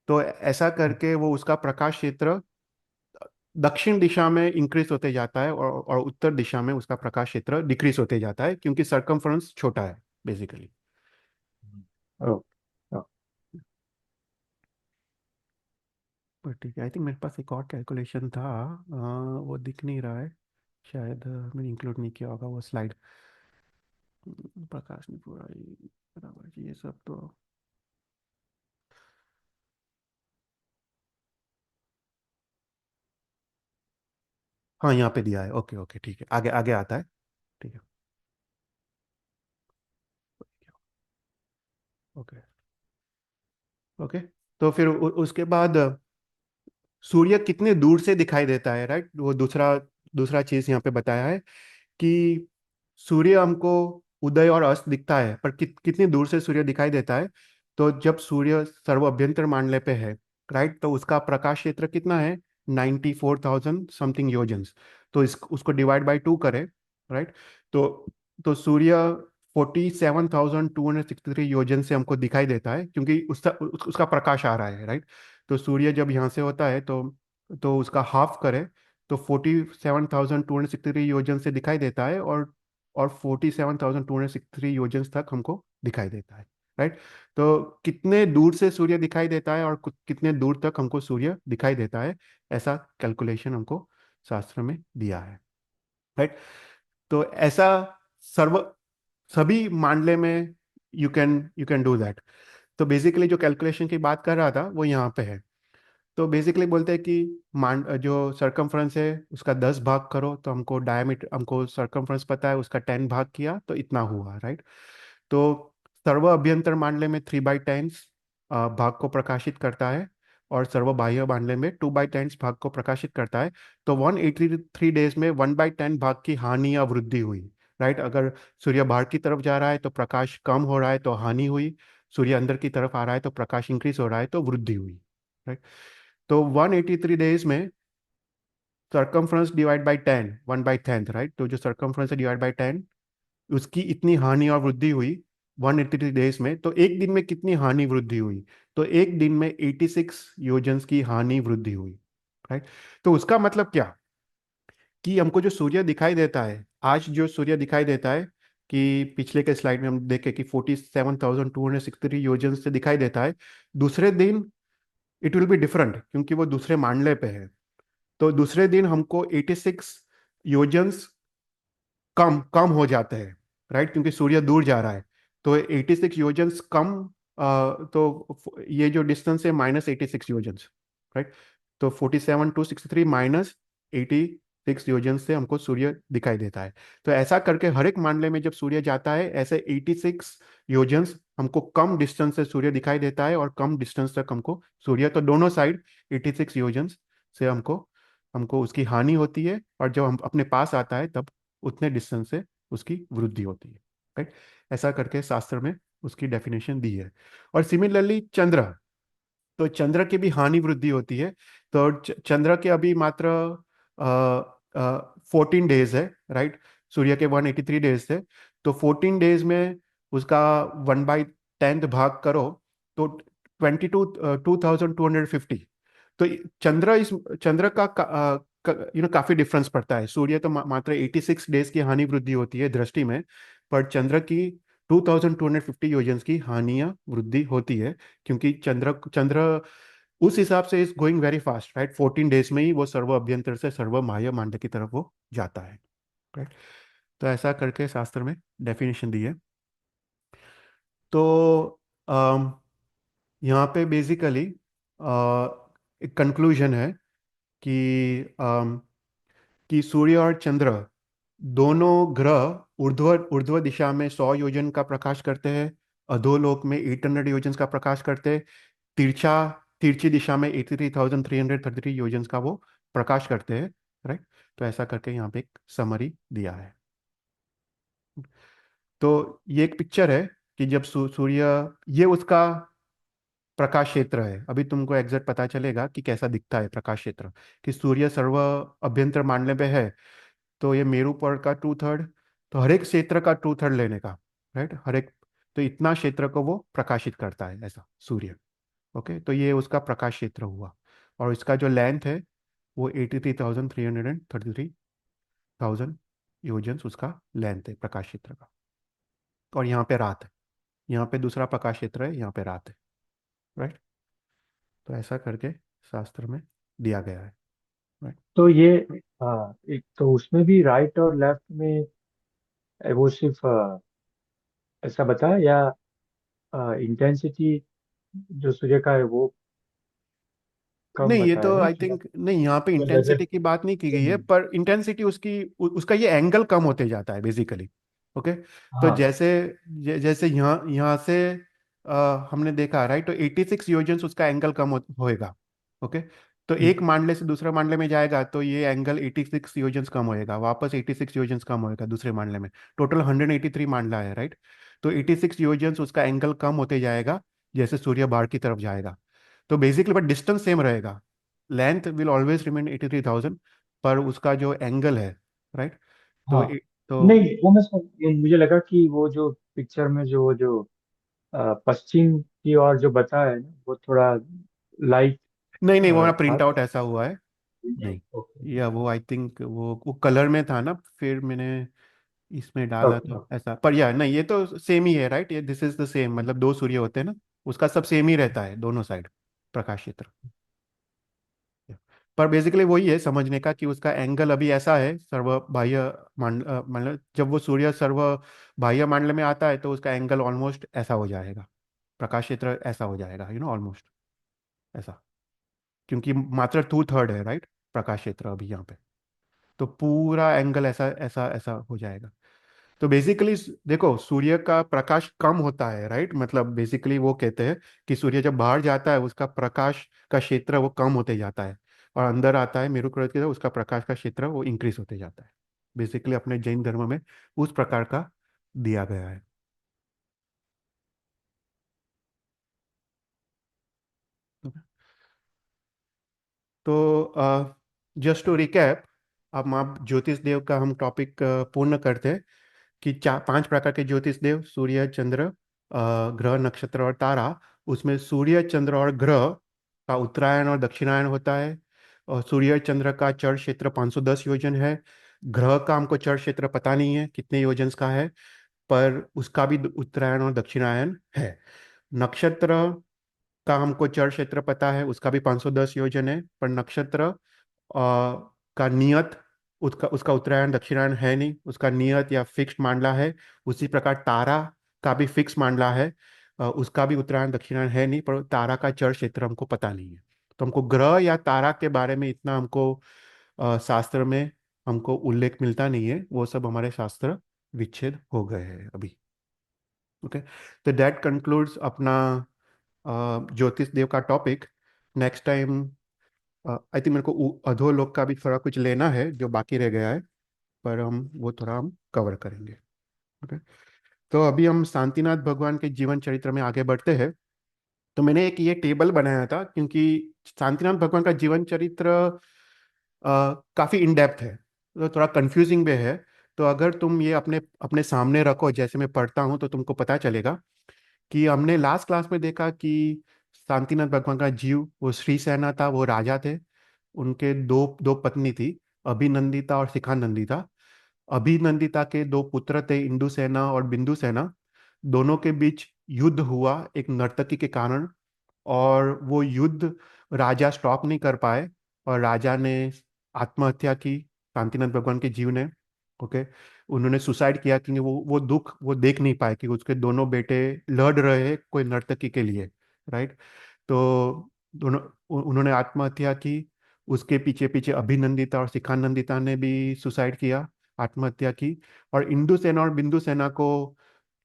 तो ऐसा करके वो उसका प्रकाश क्षेत्र दक्षिण दिशा में इंक्रीज होते जाता है, और उत्तर दिशा में उसका प्रकाश क्षेत्र डिक्रीज होते जाता है, क्योंकि सरकमफ्रेंस छोटा है बेसिकली। ओके। पर ठीक है, आई थिंक मेरे पास एक और कैलकुलेशन था, वो दिख नहीं रहा है। शायद मैंने इंक्लूड नहीं किया होगा वो स्लाइड। प्रकाश नहीं पूरा बराबर ये सब तो। हाँ, यहाँ पे दिया है। ओके ओके, ठीक है, आगे आगे आता है। ठीक है। Okay okay. तो फिर उसके बाद सूर्य कितने दूर से दिखाई देता है, राइट। वो दूसरा दूसरा चीज यहाँ पे बताया है कि सूर्य हमको उदय और अस्त दिखता है, पर कितनी दूर से सूर्य दिखाई देता है। तो जब सूर्य सर्व अभ्यंतर मानले पे है, राइट, तो उसका प्रकाश क्षेत्र कितना है? 94,000 समथिंग योजन्स। तो उसको डिवाइड बाई 2 करें, राइट। तो सूर्य 47,263 योजन से हमको दिखाई देता है, क्योंकि उसका प्रकाश आ रहा है, राइट। तो सूर्य जब यहाँ से होता है, तो उसका हाफ करें, तो 47,263 योजन से दिखाई देता है, और 47,263 योजन तक हमको दिखाई देता है, राइट। तो कितने दूर से सूर्य दिखाई देता है, और कितने दूर तक हमको सूर्य दिखाई देता है, ऐसा कैलकुलेशन हमको शास्त्र में दिया है, राइट। तो ऐसा सर्व सभी मामले में यू कैन डू दैट। तो बेसिकली जो कैलकुलेशन की बात कर रहा था, वो यहाँ पे है। तो बेसिकली बोलते हैं कि मान जो सरकमफ्रेंस है, उसका 10 भाग करो, तो हमको डायमीटर, हमको सरकमफ्रेंस पता है, उसका 10 भाग किया तो इतना हुआ, राइट। तो सर्व अभ्यंतर मामले में 3/10 भाग को प्रकाशित करता है, और सर्व बाह्य मामले में 2/10 भाग को प्रकाशित करता है। तो 183 डेज में 1/10 भाग की हानि या वृद्धि हुई, राइट। अगर सूर्य बाहर की तरफ जा रहा है तो प्रकाश कम हो रहा है, तो हानि हुई। सूर्य अंदर की तरफ आ रहा है तो प्रकाश इंक्रीज हो रहा है, तो वृद्धि हुई, राइट। तो 183 डेज में सरकमफ्रेंस डिवाइड बाई 10, 1/10, राइट। तो जो सरकमफ्रेंस है डिवाइड बाई 10, उसकी इतनी हानि और वृद्धि हुई 183 डेज में। तो एक दिन में कितनी हानि वृद्धि हुई? तो एक दिन में 86 योजन्स की हानि वृद्धि हुई, राइट। तो उसका मतलब क्या, कि हमको जो सूर्य दिखाई देता है, आज जो सूर्य दिखाई देता है, कि पिछले के स्लाइड में हम देखे कि 47,263 योजन से दिखाई देता है, दूसरे दिन इट विल बी डिफरेंट, क्योंकि वो दूसरे मांडले पे है। तो दूसरे दिन हमको 86 योजन्स कम कम हो जाते हैं, राइट, क्योंकि सूर्य दूर जा रहा है। तो 86 योजन्स कम, तो ये जो डिस्टेंस है -86 योजन्स, राइट। तो 47,263 -86 योजन से हमको सूर्य दिखाई देता है। तो ऐसा करके हर एक मामले में जब सूर्य जाता है, ऐसे 86 योजन्स हमको कम डिस्टेंस से सूर्य दिखाई देता है, और कम डिस्टेंस तक हमको सूर्य, तो दोनों साइड 86 योजन्स से हमको हमको उसकी हानि होती है, और जब हम अपने पास आता है तब उतने डिस्टेंस से उसकी वृद्धि होती है, राइट। ऐसा करके शास्त्र में उसकी डेफिनेशन दी है। और सिमिलरली चंद्र, तो चंद्र की भी हानि वृद्धि होती है। तो चंद्र के अभी मात्र 14 डेज है, राइट। सूर्य के 183 डेज थे, तो 14 डेज में उसका 1/10 भाग करो तो 22,250। तो चंद्र इस चंद्र का काफी डिफरेंस पड़ता है। सूर्य तो मात्र 86 डेज की हानि वृद्धि होती है दृष्टि में, पर चंद्र की 2250 योजन की हानियां वृद्धि होती है, क्योंकि चंद्र चंद्र उस हिसाब से is going very fast, right. 14 days में ही वो सर्व अभ्यंतर से सर्व बाह्य मांड की तरफ वो जाता है, राइट। तो ऐसा करके शास्त्र में डेफिनेशन दी है। तो यहाँ पे बेसिकली एक कंक्लूजन है कि सूर्य और चंद्र दोनों ग्रह ऊर्ध्व ऊर्ध्व दिशा में 100 योजन का प्रकाश करते हैं, अधोलोक में 800 योजन का प्रकाश करते हैं, तिरछा तिरछी दिशा में 83,333 योजन का वो प्रकाश करते हैं, राइट। तो ऐसा करके यहाँ पे एक समरी दिया है। तो ये एक पिक्चर है कि जब सूर्य, ये उसका प्रकाश क्षेत्र है। अभी तुमको एग्जैक्ट पता चलेगा कि कैसा दिखता है प्रकाश क्षेत्र, कि सूर्य सर्व अभ्यंतर मानने पे है, तो ये मेरू पर्वत का 2/3, तो हर एक क्षेत्र का 2/3 लेने का, राइट। हर एक, तो इतना क्षेत्र को वो प्रकाशित करता है ऐसा सूर्य। ओके, तो ये उसका प्रकाश क्षेत्र हुआ। और इसका जो लेंथ है वो 83,333,000 उसका लेंथ है प्रकाश क्षेत्र का। और यहाँ पे रात है, यहाँ पे दूसरा प्रकाश क्षेत्र है, यहाँ पे रात है, राइट। तो ऐसा करके शास्त्र में दिया गया है, राइट। तो ये एक तो उसमें भी राइट और लेफ्ट में वो सिर्फ ऐसा बताया, या इंटेंसिटी जो सूर्य का है वो कम नहीं, ये बताया तो ना आई कि थिंक नहीं, यहाँ पे जैसे इंटेंसिटी की बात नहीं की गई है, हम्म, पर इंटेंसिटी उसकी उसका ये एंगल कम होते जाता है बेसिकली। ओके। तो हाँ। जैसे यहाँ यहाँ से हमने देखा, राइट, तो 86 योजन उसका एंगल कम होएगा। ओके। तो एक हम्म, मांडले से दूसरे मांडले में जाएगा तो ये एंगल 86 योजन कम होएगा, वापस 86 योजन कम होएगा दूसरे मांडले में। टोटल 183 मांडला है, राइट। तो 86 योजन उसका एंगल कम होते जाएगा जैसे सूर्य बाहर की तरफ जाएगा। तो बेसिकली बट डिस्टेंस सेम रहेगा, लेंथ विल ऑलवेज रिमेन 83,000, पर उसका जो एंगल है, राइट। तो हाँ। तो नहीं, वो मुझे लगा कि वो जो पिक्चर में जो पश्चिम की ओर जो बताया है ना, वो थोड़ा लाइट नहीं नहीं, वो मेरा था प्रिंट आउट तो। ऐसा हुआ है। नहीं, ओके। या वो आई थिंक वो कलर में था ना, फिर मैंने इसमें डाला ओके। तो ऐसा, पर या नहीं, ये तो सेम ही है, राइट। ये दिस इज द सेम, मतलब दो सूर्य होते हैं ना, उसका सब सेम ही रहता है दोनों साइड प्रकाश क्षेत्र। पर बेसिकली वही है समझने का कि उसका एंगल अभी ऐसा है सर्व बाह्य मतलब जब वो सूर्य सर्व बाह्य मंडल में आता है तो उसका एंगल ऑलमोस्ट ऐसा हो जाएगा, प्रकाश क्षेत्र ऐसा हो जाएगा, ऑलमोस्ट ऐसा, क्योंकि मात्र 2/3 है, राइट, प्रकाश क्षेत्र अभी यहाँ पे। तो पूरा एंगल ऐसा ऐसा ऐसा हो जाएगा। तो बेसिकली देखो, सूर्य का प्रकाश कम होता है, राइट, मतलब बेसिकली वो कहते हैं कि सूर्य जब बाहर जाता है उसका प्रकाश का क्षेत्र वो कम होते जाता है, और अंदर आता है मेरू पर्वत की तरफ, उसका प्रकाश का क्षेत्र वो इंक्रीज होते जाता है। बेसिकली अपने जैन धर्म में उस प्रकार का दिया गया है। तो जस्ट टू रिकैप, अब आप ज्योतिष देव का हम टॉपिक पूर्ण करते हैं कि चार 5 प्रकार के ज्योतिष देव, सूर्य, चंद्र, ग्रह, नक्षत्र और तारा। उसमें सूर्य, चंद्र और ग्रह का उत्तरायण और दक्षिणायन होता है। और सूर्य चंद्र का चर क्षेत्र 510 योजन है। ग्रह का हमको चर क्षेत्र पता नहीं है कितने योजन का है, पर उसका भी उत्तरायण और दक्षिणायन है। नक्षत्र का हमको चर क्षेत्र पता है, उसका भी 510 योजन है, पर नक्षत्र का नियत, उसका उसका उत्तरायण दक्षिणायन है नहीं, उसका नियत या फिक्स्ड मांडला है। उसी प्रकार तारा का भी फिक्स मांडला है, उसका भी उत्तरायण दक्षिणायन है नहीं, पर तारा का चर क्षेत्र हमको पता नहीं है। तो हमको ग्रह या तारा के बारे में इतना हमको शास्त्र में हमको उल्लेख मिलता नहीं है, वो सब हमारे शास्त्र विच्छेद हो गए हैं अभी। ओके। तो दैट कंक्लूड्स अपना ज्योतिष देव का topic. Next time I think मेरे को अधोलोक का भी थोड़ा कुछ लेना है जो बाकी रह गया है, पर वो थोड़ा हम कवर करेंगे। ओके। तो अभी हम शांतिनाथ भगवान के जीवन चरित्र में आगे बढ़ते हैं। तो मैंने एक ये टेबल बनाया था क्योंकि शांतिनाथ भगवान का जीवन चरित्र काफी इन डेप्थ है, तो थोड़ा कंफ्यूजिंग भी है। तो अगर तुम ये अपने अपने सामने रखो जैसे मैं पढ़ता हूँ तो तुमको पता चलेगा कि हमने लास्ट क्लास में देखा कि शांतिनाथ भगवान का जीव वो श्री सेना था, वो राजा थे। उनके दो दो पत्नी थी, अभिनंदिता और शिखानंदिता। अभिनंदिता के दो पुत्र थे, इंदुसेना और बिंदुसेना। दोनों के बीच युद्ध हुआ एक नर्तकी के कारण, और वो युद्ध राजा स्टॉप नहीं कर पाए, और राजा ने आत्महत्या की, शांतिनाथ भगवान के जीव ने। ओके। उन्होंने सुसाइड किया क्योंकि वो दुख वो देख नहीं पाए कि उसके दोनों बेटे लड़ रहे हैं कोई नर्तकी के लिए। राइट। तो दोनों उन्होंने आत्महत्या की। उसके पीछे पीछे अभिनंदिता और शिखानंदिता ने भी सुसाइड किया, आत्महत्या की। और इंदुसेना और बिंदुसेना को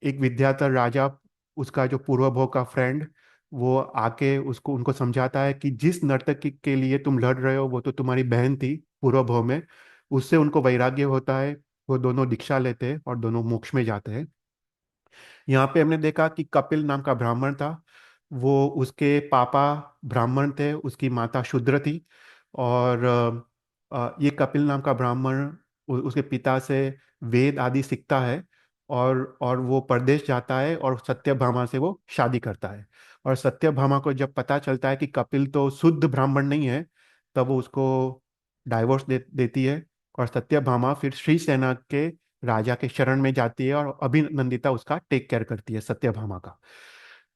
एक विद्याधर राजा, उसका जो पूर्व भोग का फ्रेंड, वो आके उसको उनको समझाता है कि जिस नर्तकी के लिए तुम लड़ रहे हो वो तो तुम्हारी बहन थी पूर्व भोग में। उससे उनको वैराग्य होता है। वो दोनों दीक्षा लेते हैं और दोनों मोक्ष में जाते हैं। यहाँ पे हमने देखा कि कपिल नाम का ब्राह्मण था। वो उसके पापा ब्राह्मण थे, उसकी माता शूद्र थी। और ये कपिल नाम का ब्राह्मण उसके पिता से वेद आदि सीखता है। और वो परदेश जाता है और सत्यभामा से वो शादी करता है। और सत्यभामा को जब पता चलता है कि कपिल तो शुद्ध ब्राह्मण नहीं है, तब वो उसको डाइवोर्स देती है। और सत्यभामा फिर श्री सेना के राजा के शरण में जाती है, और अभिनंदिता उसका टेक केयर करती है सत्यभामा का।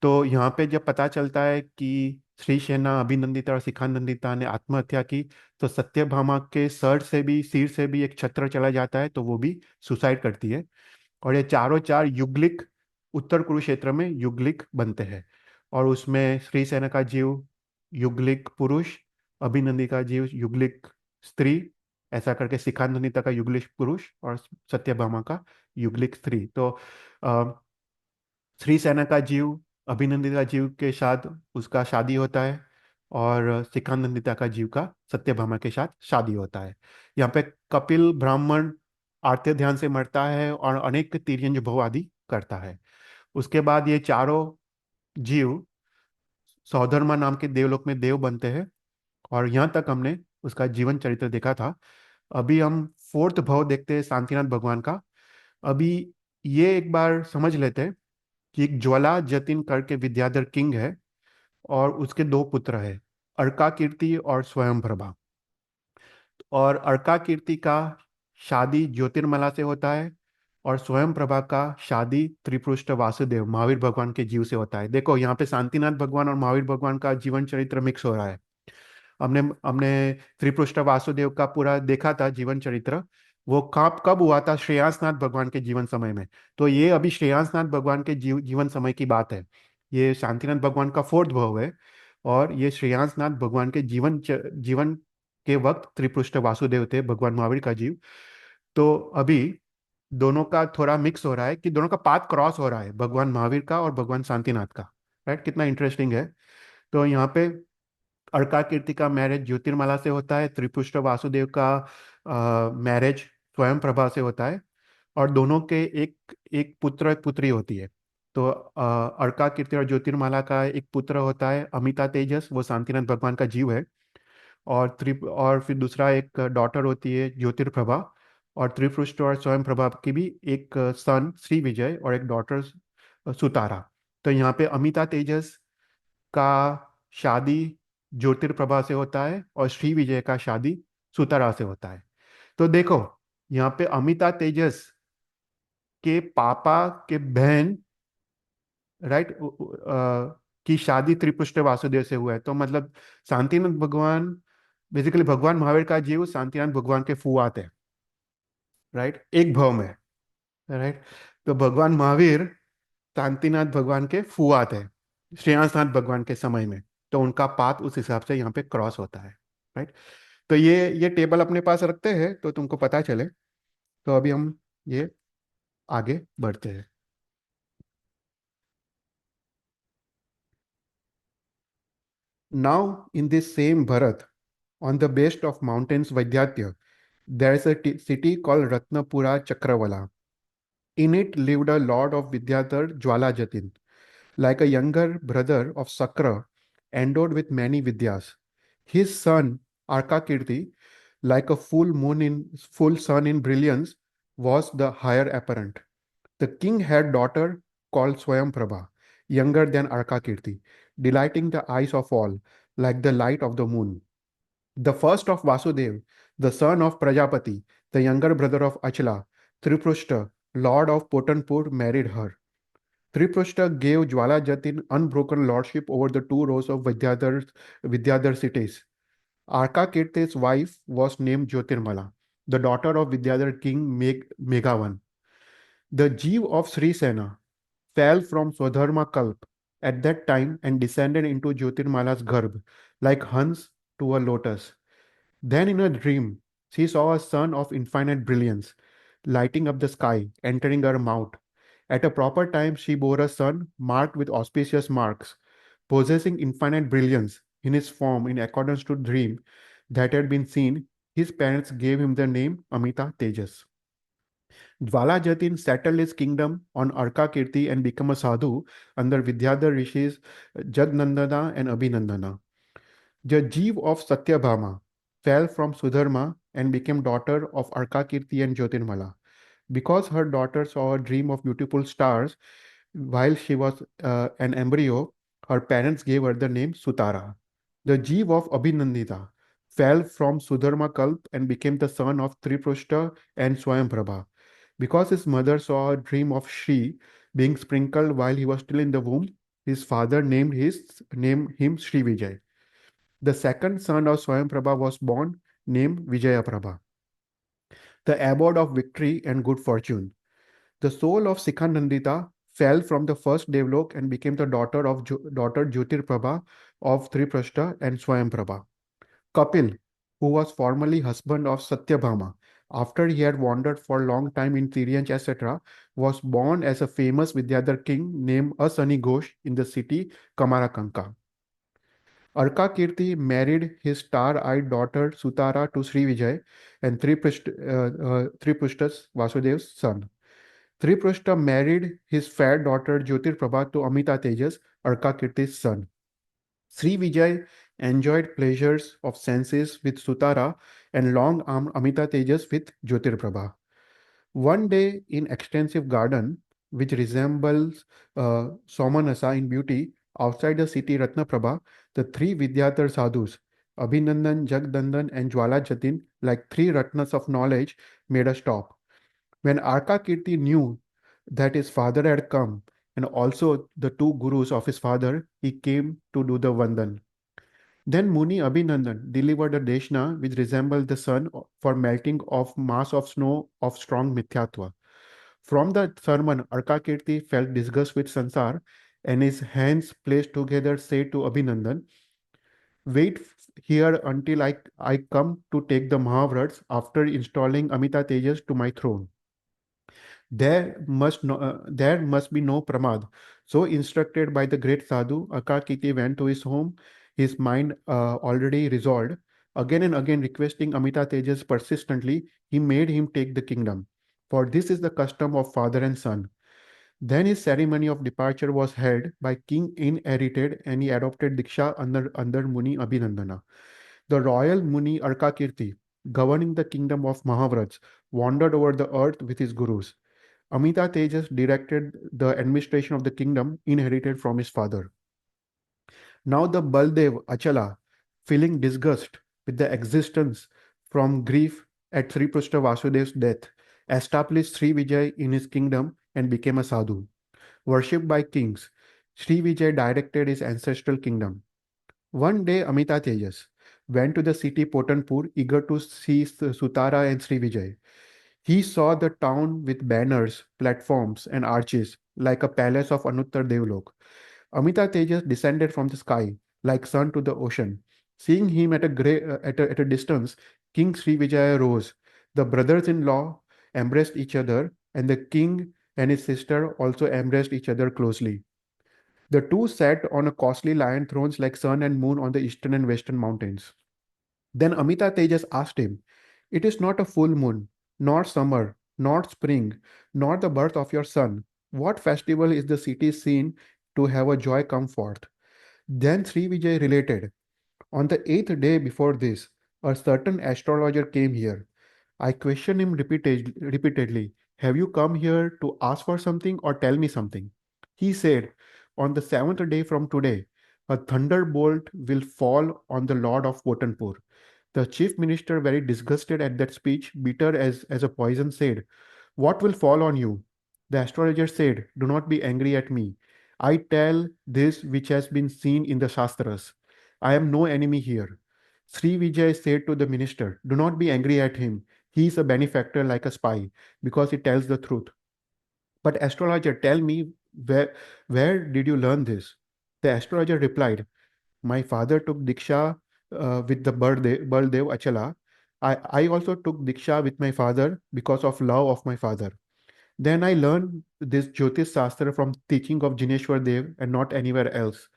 तो यहाँ पे जब पता चलता है कि श्री सेना, अभिनंदिता और शिखानंदिता ने आत्महत्या की, तो सत्यभामा के सिर से भी एक छत्र चला जाता है, तो वो भी सुसाइड करती है। और ये चारों चार युगलिक उत्तर कुरुक्षेत्र में युगलिक बनते हैं। और उसमें श्री सेना का जीव युगलिक पुरुष, अभिनंदी का जीव युगलिक स्त्री, ऐसा करके शिखानंदिता का युगलिक पुरुष और सत्यभामा का युगलिक स्त्री। तो अ, श्री सेना का जीव, अभिनंदिता जीव के साथ उसका शादी होता है। और शिखानंदिता का जीव का सत्यभामा के साथ शादी होता है। यहाँ पे कपिल ब्राह्मण आर्त ध्यान से मरता है और अनेक तिर्यंज भोग आदि करता है। उसके बाद ये चारों जीव सौधर्मा नाम के देवलोक में देव बनते हैं। और यहाँ तक हमने उसका जीवन चरित्र देखा था। अभी हम फोर्थ भाव देखते हैं शांतिनाथ भगवान का। अभी ये एक बार समझ लेते हैं कि एक ज्वाला जतिन करके विद्याधर किंग है, और उसके दो पुत्र हैं, अर्का कीर्ति और स्वयं प्रभा। और अर्का कीर्ति का शादी ज्योतिर्मला से होता है, और स्वयं प्रभा का शादी त्रिपुष्ट वासुदेव महावीर भगवान के जीव से होता है। देखो यहाँ पे शांतिनाथ भगवान और महावीर भगवान का जीवन चरित्र मिक्स हो रहा है। हमने हमने त्रिपुष्ट वासुदेव का पूरा देखा था जीवन चरित्र। वो कब कब हुआ था? श्रेयांसनाथ भगवान के जीवन समय में। तो ये अभी श्रेयांसनाथ भगवान के जीवन समय की बात है। ये शांतिनाथ भगवान का फोर्थ भाव है। और ये श्रेयांसनाथ भगवान के जीवन के वक्त त्रिपुष्ट वासुदेव थे, भगवान महावीर का जीव। तो अभी दोनों का थोड़ा मिक्स हो रहा है कि दोनों का पाथ क्रॉस हो रहा है, भगवान महावीर का और भगवान शांतिनाथ का। राइट, कितना इंटरेस्टिंग है। तो यहाँ पे अर्का कीर्ति का मैरिज ज्योतिर्मला से होता है, त्रिपुष्ट वासुदेव का मैरिज स्वयं प्रभा से होता है। और दोनों के एक एक पुत्र एक पुत्री होती है। तो अर्का कीर्ति और ज्योतिर्माला का एक पुत्र होता है अमिता तेजस, वो शांतिनाथ भगवान का जीव है। और फिर दूसरा एक डॉटर होती है ज्योतिर्प्रभा। और त्रिपुष्ट और स्वयं प्रभा की भी एक सन श्री विजय और एक डॉटर सुतारा। तो यहाँ पे अमिता तेजस का शादी ज्योतिर्प्रभा से होता है, और श्री विजय का शादी सुतारा से होता है। तो देखो यहाँ पे अमिता तेजस के पापा के बहन, राइट, की शादी त्रिपुष्ट वासुदेव से हुआ है। तो मतलब शांतिनाथ भगवान बेसिकली भगवान महावीर का जीव शांतिनाथ भगवान के फुआत है। राइट, एक भाव में। राइट। तो भगवान महावीर शांतिनाथ भगवान के फुआत है श्रेयांसनाथ भगवान के समय में। तो उनका पाथ उस हिसाब से यहाँ पे क्रॉस होता है। राइट। तो ये टेबल अपने पास रखते हैं तो तुमको पता चले। तो अभी हम ये आगे बढ़ते हैं। Now in this same Bharat, On the base of mountains Vaidyatya, there is a city called Ratnapura Chakravala. In it lived a lord of Vidyadhar Jwalajatin, like a younger brother of Sakra, endowed with many vidyas. His son, Arkakirti, like a full sun in brilliance, was the higher apparent. The king had daughter called Swayamprabha, younger than Arkakirti, delighting the eyes of all, like the light of the moon. The first of Vasudev, the son of Prajapati, the younger brother of Achla, Triprushta, lord of Potanpur, married her. Triprushta gave Jwala Jatin unbroken lordship over the two rows of Vidyadhar cities. Arkakirti's wife was named Jyotirmala, the daughter of Vidyadhar king Meghavan. The Jeev of Sri Sena fell from Swadharma Kalp at that time and descended into Jyotirmala's garb, like Hans to a lotus. Then in a dream, she saw a sun of infinite brilliance, lighting up the sky, entering her mouth. At a proper time, she bore a son marked with auspicious marks, possessing infinite brilliance in his form in accordance to dream that had been seen. His parents gave him the name Amita Tejas. Jvala Jatin settled his kingdom on Arka Kirti and became a sadhu under Vidyadhar rishis Jagnandana and Abhinandana. The Jeev of Satyabhama fell from Sudharma and became daughter of Arkakirti and Jyotirmala. Because her daughter saw a dream of beautiful stars while she was an embryo, her parents gave her the name Sutara. The Jeev of Abhinandita fell from Sudharma Kalp and became the son of Triprushta and Swayamprabha. Because his mother saw a dream of Shri being sprinkled while he was still in the womb, his father named him Sri Vijay. The second son of Swayamprabha was born, named Vijayaprabha, the abode of victory and good fortune. The soul of Sikhanandita fell from the first Devlok and became the daughter Jyotirprabha of Triprashta and Swayamprabha. Kapil, who was formerly husband of Satyabhama, after he had wandered for a long time in Tiryanch, etc., was born as a famous Vidyadhar king named Asani Ghosh in the city Kamarakanka. Arkakirti married his star-eyed daughter Sutara to Sri Vijay and Tripushta's Vasudev's son. Tripushta married his fair daughter Jyotirprabha to Amita Tejas, Arkakirti's son. Sri Vijay enjoyed pleasures of senses with Sutara and long-armed Amita Tejas with Jyotirprabha. One day in extensive garden, which resembles Somanasa in beauty, outside the city Ratnaprabha, the three Vidyadhar sadhus, Abhinandan, Jagdandan, and Jwala Jatin, like three Ratnas of knowledge, made a stop. When Arka Kirti knew that his father had come, and also the two gurus of his father, he came to do the Vandan. Then Muni Abhinandan delivered a deshna which resembled the sun for melting of mass of snow of strong mithyatva. From the sermon, Arkakirti felt disgust with Sansar and his hands placed together said to Abhinandan, wait here until I come to take the Mahavrats after installing Amita Tejas to my throne. There must be no pramad. So instructed by the great sadhu, Akakiti went to his home, his mind already resolved. Again and again requesting Amita Tejas persistently, he made him take the kingdom. For this is the custom of father and son. Then his ceremony of departure was held by King Inherited and he adopted Diksha under Muni Abhinandana. The royal Muni Arkakirti, governing the kingdom of Mahavrats, wandered over the earth with his gurus. Amita Tejas directed the administration of the kingdom inherited from his father. Now the Baldev Achala, feeling disgust with the existence from grief at Sri Prishta Vasudev's death, established Sri Vijay in his kingdom and became a sadhu. Worshipped by kings, Sri Vijay directed his ancestral kingdom. One day Amita Tejas went to the city Potanpur eager to see Sutara and Sri Vijay. He saw the town with banners, platforms, and arches like a palace of Anuttar Devlok. Amita Tejas descended from the sky like sun to the ocean. Seeing him at a distance, King Sri Vijaya rose. The brothers-in-law embraced each other, and the king and his sister also embraced each other closely. The two sat on a costly lion thrones like sun and moon on the eastern and western mountains. Then Amita Tejas asked him, "It is not a full moon, nor summer, nor spring, nor the birth of your son. What festival is the city seen to have a joy come forth?" Then Sri Vijay related, "On the eighth day before this, a certain astrologer came here. I questioned him repeatedly, 'Have you come here to ask for something or tell me something?' He said, 'On the seventh day from today, a thunderbolt will fall on the Lord of Potanpur.' The chief minister, very disgusted at that speech, bitter as a poison, said, 'What will fall on you?' The astrologer said, 'Do not be angry at me. I tell this which has been seen in the Shastras. I am no enemy here.' Sri Vijay said to the minister, 'Do not be angry at him. He is a benefactor like a spy, because he tells the truth. But astrologer, tell me, where did you learn this?' The astrologer replied, 'My father took Diksha with the Baldev Achala. I also took Diksha with my father because of love of my father. Then I learned this Jyotish Shastra from teaching of Jineshwar Dev and not anywhere else.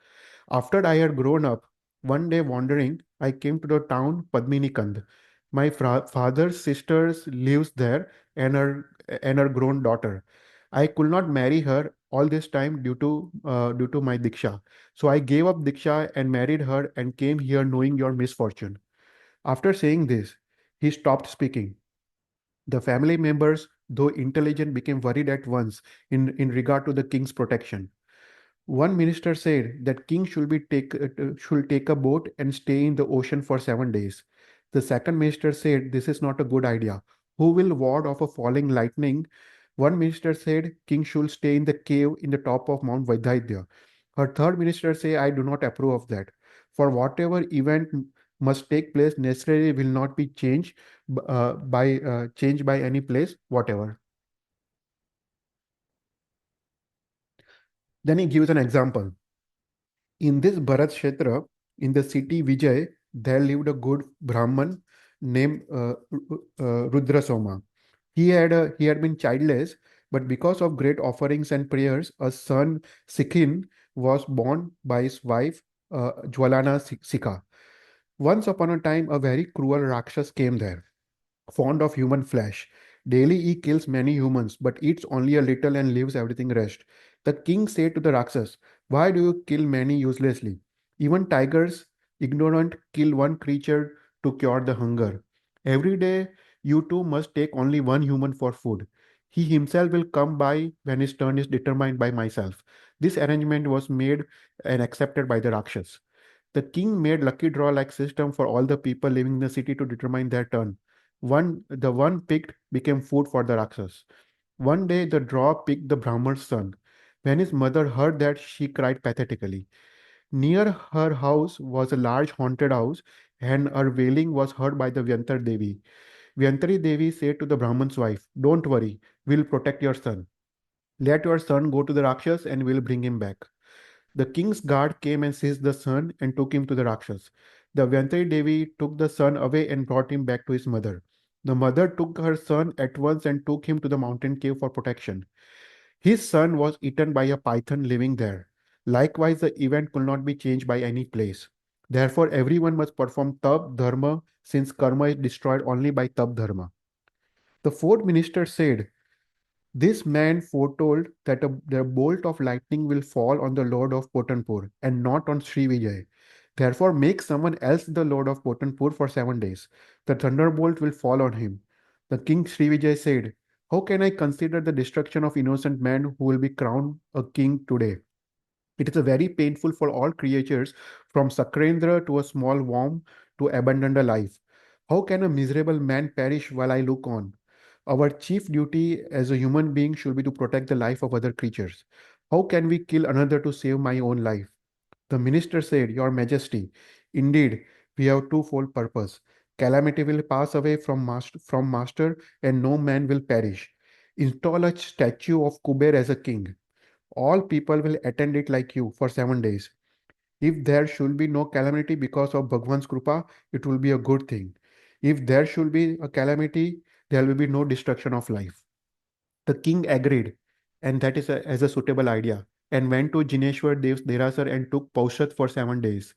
After I had grown up, one day wandering, I came to the town Padminikand. My father's sister lives there, and her grown daughter. I could not marry her all this time due to my diksha. So I gave up diksha and married her and came here knowing your misfortune.' After saying this, he stopped speaking. The family members, though intelligent, became worried at once in regard to the king's protection. One minister said that king should take a boat and stay in the ocean for 7 days. The second minister said this is not a good idea. Who will ward off a falling lightning? One minister said king should stay in the cave in the top of Mount Vaidya. Her third minister say I do not approve of that. For whatever event must take place necessarily will not be changed by any place whatever. Then he gives an example. In this Bharat Kshetra, in the city Vijay, there lived a good Brahman named Rudra Soma. He had been childless, but because of great offerings and prayers, a son Sikhin was born by his wife Jwalana Sikha. Once upon a time, a very cruel Rakshas came there, fond of human flesh. Daily he kills many humans, but eats only a little and leaves everything rest. The king said to the Rakshas, "Why do you kill many uselessly? Even tigers, ignorant, kill one creature to cure the hunger. Every day you too must take only one human for food. He himself will come by when his turn is determined by myself." This arrangement was made and accepted by the Rakshas. The king made lucky draw like system for all the people living in the city to determine their turn. The one picked became food for the Rakshas. One day the draw picked the Brahman's son. When his mother heard that, she cried pathetically. Near her house was a large haunted house, and her wailing was heard by the Vyantar Devi. Vyantari Devi said to the Brahman's wife, "Don't worry, we'll protect your son. Let your son go to the Rakshas and we'll bring him back." The king's guard came and seized the son and took him to the Rakshas. The Vyantari Devi took the son away and brought him back to his mother. The mother took her son at once and took him to the mountain cave for protection. His son was eaten by a python living there. Likewise, the event could not be changed by any place. Therefore, everyone must perform tap dharma, since karma is destroyed only by tap dharma. The fourth minister said, "This man foretold that the bolt of lightning will fall on the Lord of Potanpur and not on Sri Vijay. Therefore, make someone else the Lord of Potanpur for 7 days. The thunderbolt will fall on him." The king Sri Vijay said, "How can I consider the destruction of innocent man who will be crowned a king today? It is a very painful for all creatures, from Sakrendra to a small worm, to abandon a life. How can a miserable man perish while I look on? Our chief duty as a human being should be to protect the life of other creatures. How can we kill another to save my own life?" The minister said, "Your Majesty, indeed, we have twofold purpose. Calamity will pass away from master, and no man will perish. Install a statue of Kuber as a king. All people will attend it like you for 7 days. If there should be no calamity because of Bhagwan's Krupa, it will be a good thing. If there should be a calamity, there will be no destruction of life." The king agreed, and that is as a suitable idea, and went to Jineshwar Dev's Derasar and took Paushat for 7 days.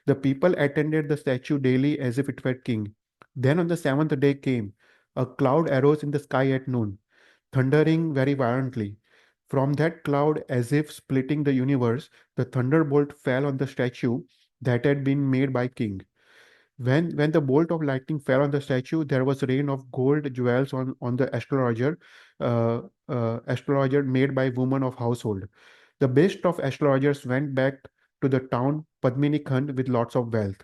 The people attended the statue daily as if it were king. Then on the seventh day came, a cloud arose in the sky at noon, thundering very violently. From that cloud, as if splitting the universe, the thunderbolt fell on the statue that had been made by king. When the bolt of lightning fell on the statue, there was rain of gold jewels on the uh, astrologer made by women of household. The best of astrologers went back to the town Padmini Khand with lots of wealth.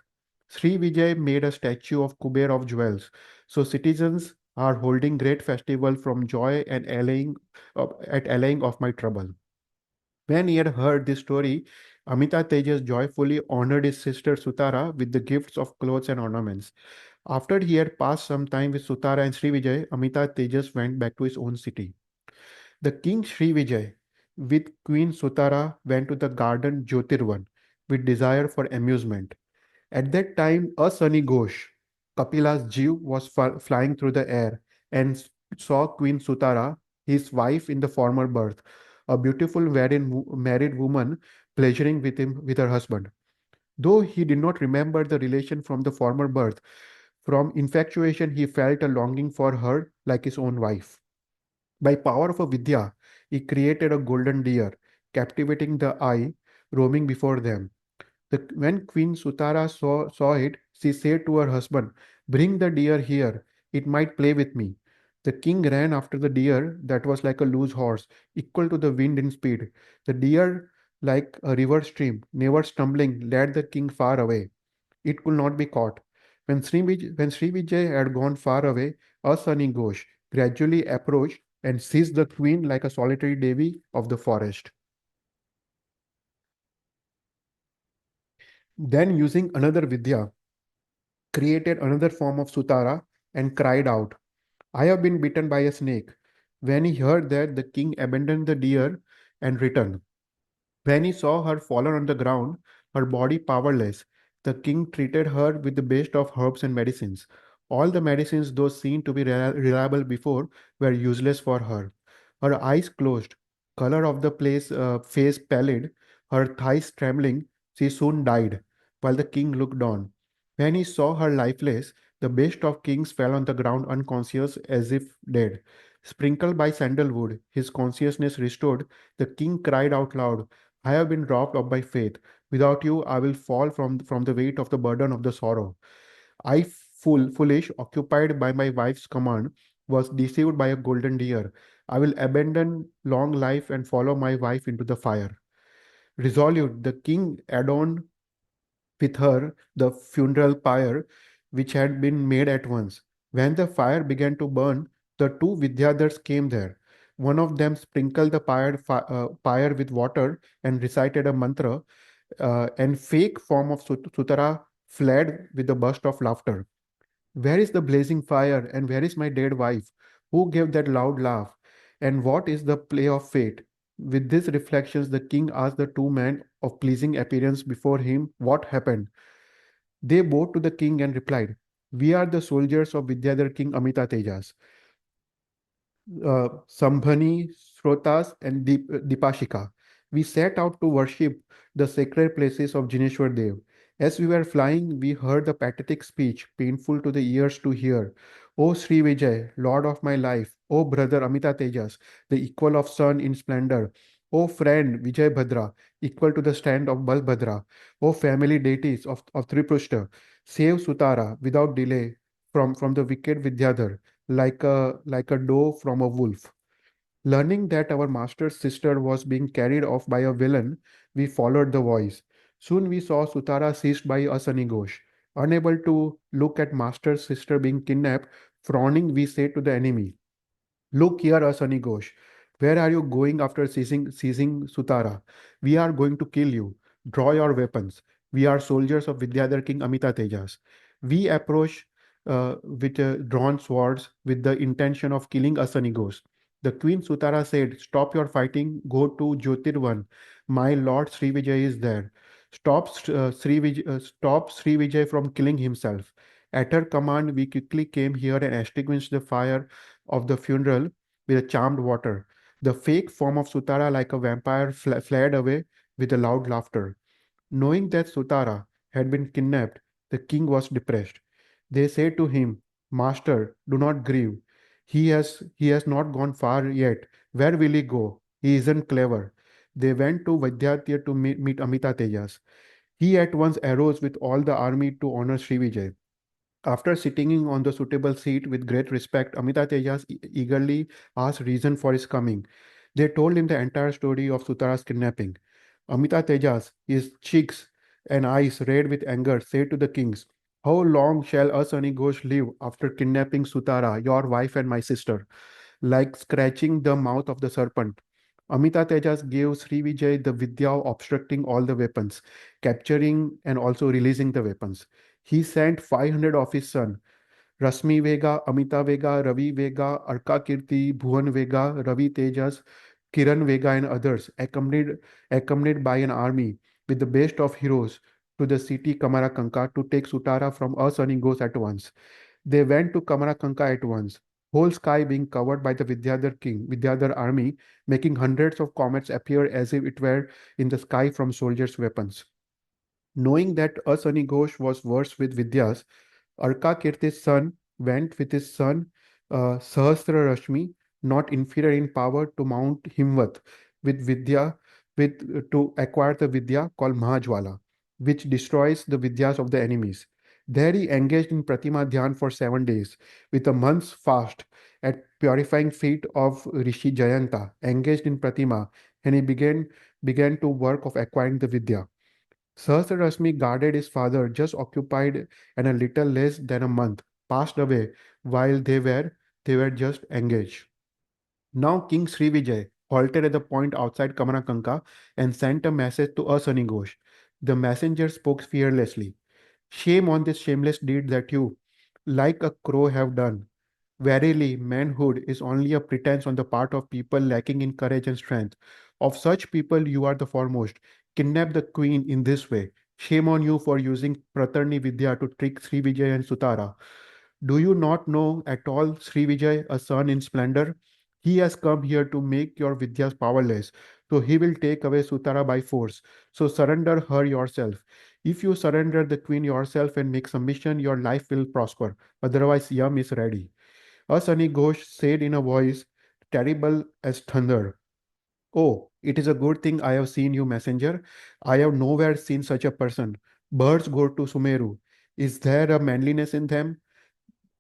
Sri Vijay made a statue of Kuber of jewels. So citizens are holding great festival from joy and allaying of my trouble. When he had heard this story, Amita Tejas joyfully honored his sister Sutara with the gifts of clothes and ornaments. After he had passed some time with Sutara and Sri Vijay, Amita Tejas went back to his own city. The king Sri Vijay with Queen Sutara went to the garden Jyotirvan with desire for amusement. At that time, a sunny Ghosh, Kapila's Jeev, was flying through the air and saw Queen Sutara, his wife in the former birth, a beautiful married woman pleasuring with him with her husband. Though he did not remember the relation from the former birth, from infatuation he felt a longing for her like his own wife. By power of a Vidya, he created a golden deer, captivating the eye, roaming before them. When Queen Sutara saw it, she said to her husband, "Bring the deer here, it might play with me." The king ran after the deer that was like a loose horse, equal to the wind in speed. The deer, like a river stream, never stumbling, led the king far away. It could not be caught. When Sri Vijay had gone far away, a sunny Ghosh gradually approached and seized the queen like a solitary Devi of the forest. Then, using another Vidya, created another form of Sutara and cried out, "I have been bitten by a snake." When he heard that, the king abandoned the deer and returned. When he saw her fallen on the ground, her body powerless, the king treated her with the best of herbs and medicines. All the medicines, though seen to be reliable before, were useless for her. Her eyes closed, color of the face pallid, her thighs trembling, she soon died, while the king looked on. When he saw her lifeless, the best of kings fell on the ground unconscious as if dead. Sprinkled by sandalwood, his consciousness restored, the king cried out loud, "I have been robbed of my faith. Without you, I will fall from the weight of the burden of the sorrow. I, foolish, occupied by my wife's command, was deceived by a golden deer. I will abandon long life and follow my wife into the fire." Resolute, the king adorned with her the funeral pyre which had been made at once. When the fire began to burn, the two Vidyadhars came there. One of them sprinkled the pyre with water and recited a mantra, and fake form of Sutara fled with a burst of laughter. "Where is the blazing fire, and where is my dead wife? Who gave that loud laugh? And what is the play of fate?" With these reflections, the king asked the two men of pleasing appearance before him what happened. They bowed to the king and replied, "We are the soldiers of Vidyadhar King Amita Tejas, Sambhani, Srotas, and Dipashika. We set out to worship the sacred places of Jineshwar Dev. As we were flying, we heard the pathetic speech, painful to the ears to hear. O Sri Vijay, Lord of my life, O brother Amita Tejas, the equal of sun in splendor, O friend Vijay Bhadra, equal to the stand of Balbhadra, O family deities of Tripushta, save Sutara without delay from the wicked Vidyadhar like a doe from a wolf. Learning that our master's sister was being carried off by a villain, we followed the voice. Soon we saw Sutara seized by a sunny Ghosh. Unable to look at master's sister being kidnapped, frowning, we said to the enemy, "Look here, Asani Ghosh. Where are you going after seizing Sutara? We are going to kill you. Draw your weapons. We are soldiers of Vidyadhar King Amita Tejas." We approach with drawn swords with the intention of killing Asani Ghosh. The Queen Sutara said, "Stop your fighting. Go to Jyotirvan. My lord Sri Vijay is there. Stop Sri Vijay from killing himself." At her command, we quickly came here and extinguished the fire of the funeral with a charmed water. The fake form of Sutara, like a vampire, fled away with a loud laughter. Knowing that Sutara had been kidnapped, the king was depressed. They said to him, Master, do not grieve. He has not gone far yet. Where will he go? He isn't clever. They went to Vidyadhya to meet Amita Tejas. He at once arose with all the army to honor Srivijay. After sitting on the suitable seat with great respect, Amita Tejas eagerly asked reason for his coming. They told him the entire story of Sutara's kidnapping. Amita Tejas, his cheeks and eyes red with anger, said to the kings, How long shall Asani Ghosh live after kidnapping Sutara, your wife and my sister? Like scratching the mouth of the serpent. Amita Tejas gave Sri Vijay the Vidya of obstructing all the weapons, capturing and also releasing the weapons. He sent 500 of his son, Rasmi Vega, Amita Vega, Ravi Vega, Arka Kirti, Bhuvan Vega, Ravi Tejas, Kiran Vega, and others, accompanied by an army with the best of heroes to the city Kamarakanka to take Sutara from Asani Ghosh at once. They went to Kamarakanka at once, whole sky being covered by the Vidyadhar army, making hundreds of comets appear as if it were in the sky from soldiers' weapons. Knowing that Asani Ghosh was versed with Vidyas, Arka son went with his son Sahasra Rashmi, not inferior in power, to Mount Himvat with Vidya to acquire the Vidya called Mahajwala, which destroys the Vidyas of the enemies. There he engaged in Pratima Dhyan for 7 days, with a month's fast at purifying feet of Rishi Jayanta, engaged in Pratima, and he began to work of acquiring the Vidya. Sahasrarashmi guarded his father, just occupied and a little less than a month, passed away while they were just engaged. Now King Srivijay halted at the point outside Kamarakanka and sent a message to Asani Ghosh. The messenger spoke fearlessly. Shame on this shameless deed that you, like a crow, have done. Verily, manhood is only a pretense on the part of people lacking in courage and strength. Of such people, you are the foremost. Kidnap the queen in this way. Shame on you for using Pratarni Vidya to trick Sri Vijay and Sutara. Do you not know at all Sri Vijay, a son in splendor? He has come here to make your Vidyas powerless, so he will take away Sutara by force. So surrender her yourself. If you surrender the queen yourself and make submission, your life will prosper. Otherwise, Yam is ready. A sunny ghost said in a voice terrible as thunder, Oh, it is a good thing I have seen you, messenger. I have nowhere seen such a person. Birds go to Sumeru. Is there a manliness in them?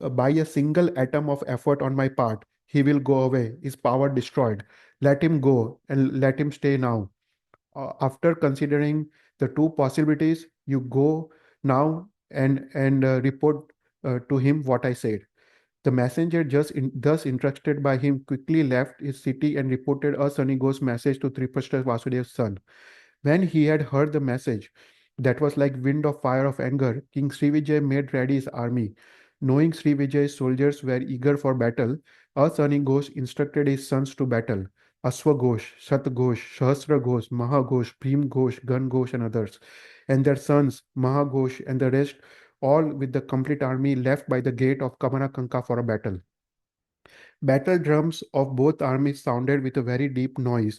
By a single atom of effort on my part, he will go away, his power destroyed. Let him go and let him stay now. After considering the two possibilities, you go now and report to him what I said. The messenger, thus instructed by him, quickly left his city and reported a Sunny Ghost message to Tripashta Vasudev's son. When he had heard the message, that was like wind of fire of anger, King Srivijay made ready his army. Knowing Srivijay's soldiers were eager for battle, a Sunny Ghost instructed his sons to battle. Aswa Ghosh, Shat Ghosh, Sahasra Ghosh, Maha Ghosh, Bhim Ghosh, Gan Ghosh, and others, and their sons, Maha Ghosh, and the rest, all with the complete army left by the gate of Kamarakanka for a battle. Battle drums of both armies sounded with a very deep noise,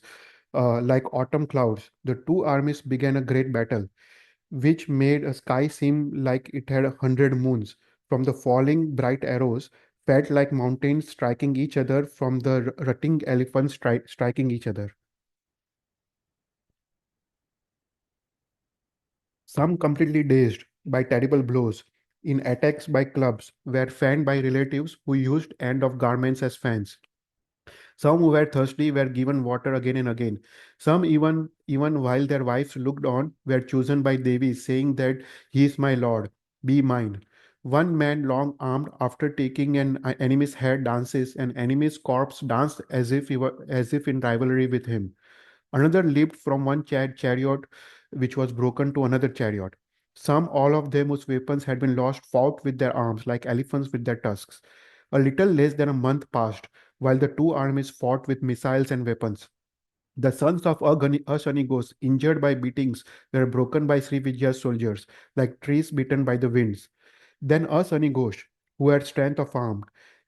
like autumn clouds. The two armies began a great battle, which made a sky seem like it had 100 moons. From the falling bright arrows, felt like mountains striking each other, from the rutting elephants striking each other. Some completely dazed by terrible blows in attacks by clubs were fanned by relatives who used end of garments as fans. Some who were thirsty were given water again and again. Some even while their wives looked on were chosen by Devi, saying that he is my lord, be mine. One man, long armed, after taking an enemy's head, dances, and enemy's corpse danced as if in rivalry with him. Another leaped from one chariot which was broken to another chariot. Some, all of them whose weapons had been lost, fought with their arms like elephants with their tusks. A little less than a month passed while the two armies fought with missiles and weapons. The sons of Ashanigos, injured by beatings, were broken by Sri Vijaya's soldiers, like trees beaten by the winds. Then Asani Ghosh, who had strength of arm,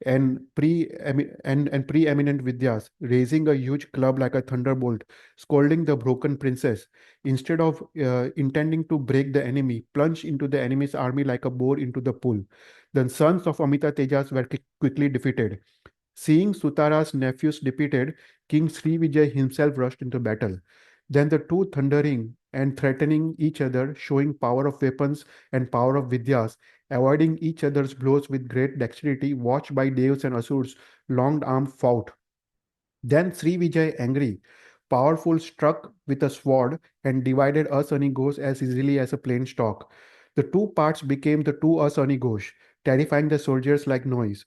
and preeminent Vidyas, raising a huge club like a thunderbolt, scolding the broken princess. Instead of intending to break the enemy, plunged into the enemy's army like a boar into the pool. The sons of Amita Tejas were quickly defeated. Seeing Sutara's nephews defeated, King Srivijay himself rushed into battle. Then the two thundering and threatening each other, showing power of weapons and power of Vidyas, avoiding each other's blows with great dexterity, watched by Devs and Asurs, long arm fought. Then Sri Vijay, angry, powerful, struck with a sword and divided Asani Ghosh as easily as a plain stalk. The two parts became the two Asani Ghosh, terrifying the soldiers like noise,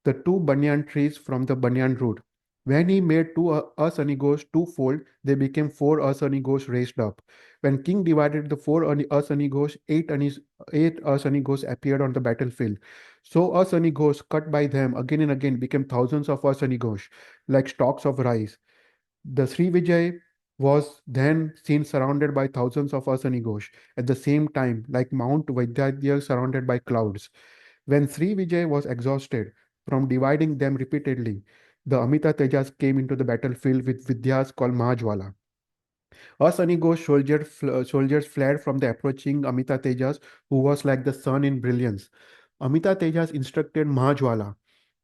the two banyan trees from the banyan root. When he made two Asanigos twofold, they became four Asanigos raised up. When King divided the four Asanigos, eight Asanigos appeared on the battlefield. So Asanigos cut by them again and again became thousands of Asanigos, like stalks of rice. The Sri Vijay was then seen surrounded by thousands of Asanigos at the same time, like Mount Vaidyadya surrounded by clouds. When Sri Vijay was exhausted from dividing them repeatedly, the Amita Tejas came into the battlefield with Vidyas called Mahajwala. Asanigo soldiers fled from the approaching Amita Tejas, who was like the sun in brilliance. Amita Tejas instructed Mahajwala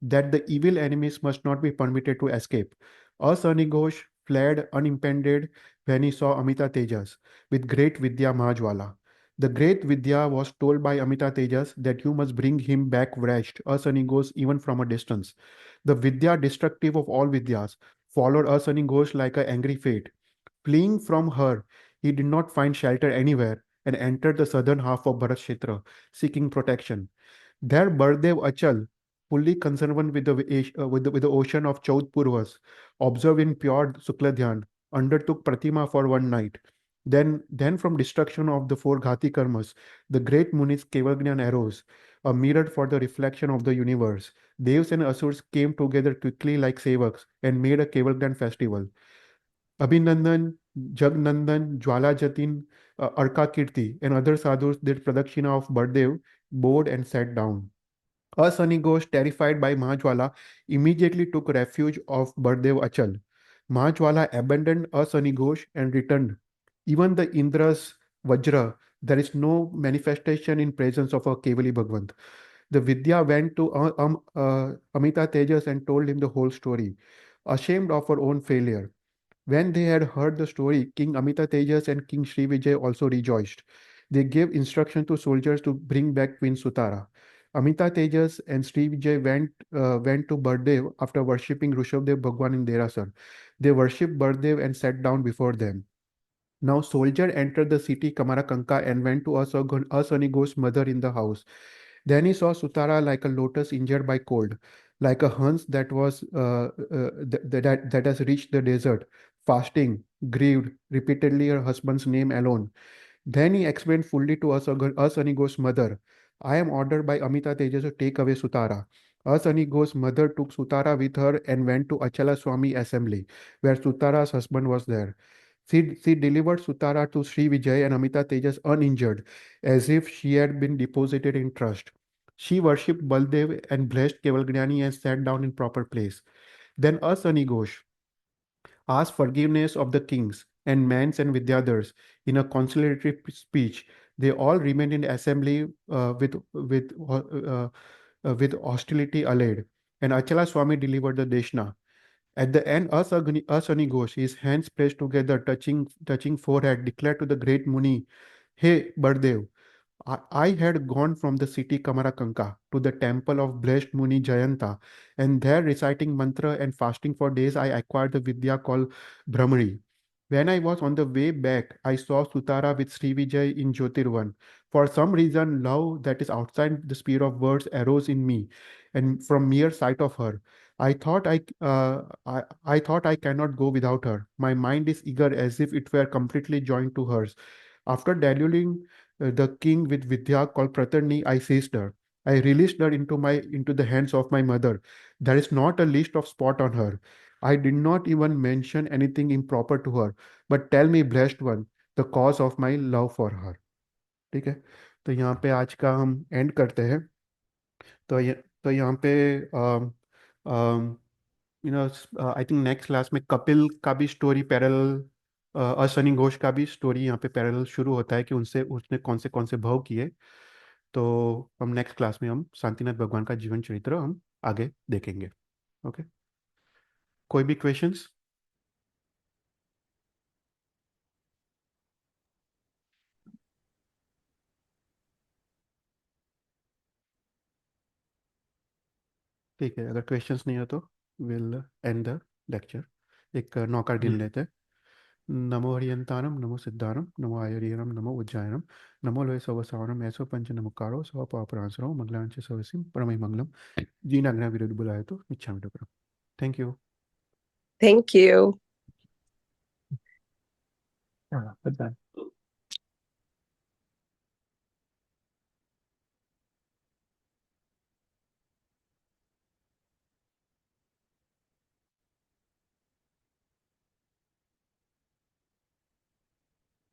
that the evil enemies must not be permitted to escape. Asanigosh fled unimpeded when he saw Amita Tejas with great Vidya Mahajwala. The great Vidya was told by Amita Tejas that you must bring him back wretched, Asanigosh even from a distance. The Vidya, destructive of all Vidyas, followed Asanigosh like an angry fate. Fleeing from her, he did not find shelter anywhere and entered the southern half of Bharat seeking protection. There, Bardev Achal, fully concerned with the ocean of Chaudpurvas, observed in pure Sukladhyan, undertook Pratima for one night. Then from destruction of the four Ghati Karmas, the great Munis Kevagnan arose, a mirror for the reflection of the universe. Devs and Asurs came together quickly like Sevaks and made a Kevagnan festival. Abhinandan, Jagnandan, Jwala Jatin, Arka Kirti, and other sadhus did pradakshina of Bardev, bowed and sat down. A Sunny Ghosh, terrified by Mahajwala, immediately took refuge of Bardev Achal. Mahajwala abandoned a Sunny Ghosh and returned. Even the Indra's Vajra, there is no manifestation in presence of a Kevali Bhagwant. The Vidya went to Amita Tejas and told him the whole story, ashamed of her own failure. When they had heard the story, King Amita Tejas and King Sri Vijay also rejoiced. They gave instruction to soldiers to bring back Queen Sutara. Amita Tejas and Sri Vijay went to Bardev after worshipping Rishabdev Bhagwan in Derasar. They worshipped Bardev and sat down before them. Now soldier entered the city Kamarakanka and went to Asanigo's mother in the house. Then he saw Sutara like a lotus injured by cold, like a hunts that has reached the desert, fasting, grieved, repeatedly her husband's name alone. Then he explained fully to Asanigo's mother, I am ordered by Amita Tejas to take away Sutara. Asanigo's mother took Sutara with her and went to Achala Swami assembly, where Sutara's husband was there. She delivered Sutara to Sri Vijay and Amita Tejas uninjured, as if she had been deposited in trust. She worshipped Baldev and blessed Kevalgnani and sat down in proper place. Then Asani Ghosh asked forgiveness of the kings and Mans and Vidyadhars in a conciliatory speech. They all remained in assembly with hostility allayed, and Achala Swami delivered the Deshna. At the end, Asani Ghosh, his hands pressed together, touching forehead, declared to the great Muni, Hey, Bardev, I had gone from the city Kamarakanka to the temple of blessed Muni Jayanta, and there reciting mantra and fasting for days, I acquired the Vidya called Brahmari. When I was on the way back, I saw Sutara with Sri Vijay in Jyotirvan. For some reason, love that is outside the sphere of words arose in me, and from mere sight of her, I thought I cannot go without her. My mind is eager as if it were completely joined to hers. After deluding the king with Vidya called Pratarni, I seized her. I released her into the hands of my mother. There is not a list of spot on her. I did not even mention anything improper to her. But tell me, blessed one, the cause of my love for her. ठीक है, तो यहाँ पे आज का हम and करते हैं. तो ये तो यहाँ पे you know I think next class में कपिल का भी स्टोरी पैरेलल, और सनी घोष का भी स्टोरी यहाँ पे पैरेलल शुरू होता है कि उनसे उसने कौन से भाव किए। तो हम नेक्स्ट क्लास में हम शांतिनाथ भगवान का जीवन चरित्र हम आगे देखेंगे। ओके, कोई भी क्वेश्चंस? ठीक है, अगर क्वेश्चंस नहीं हो तो विल एंड द लेक्चर। एक नौका गिन हम्म। लेते हैं। नमो हरियंतानम, नमो सिद्धानम, नमो आयर्यनम, नमो उज्जायनम, नमो लोय सवसावनम, ऐसो पंच नमकारो सव पापरांसरो मंगलांच सवसिम परमई मंगलम। जी नागना विरुद्ध बुलाए तो इच्छा में। Thank you. Thank you. हाँ, पता है।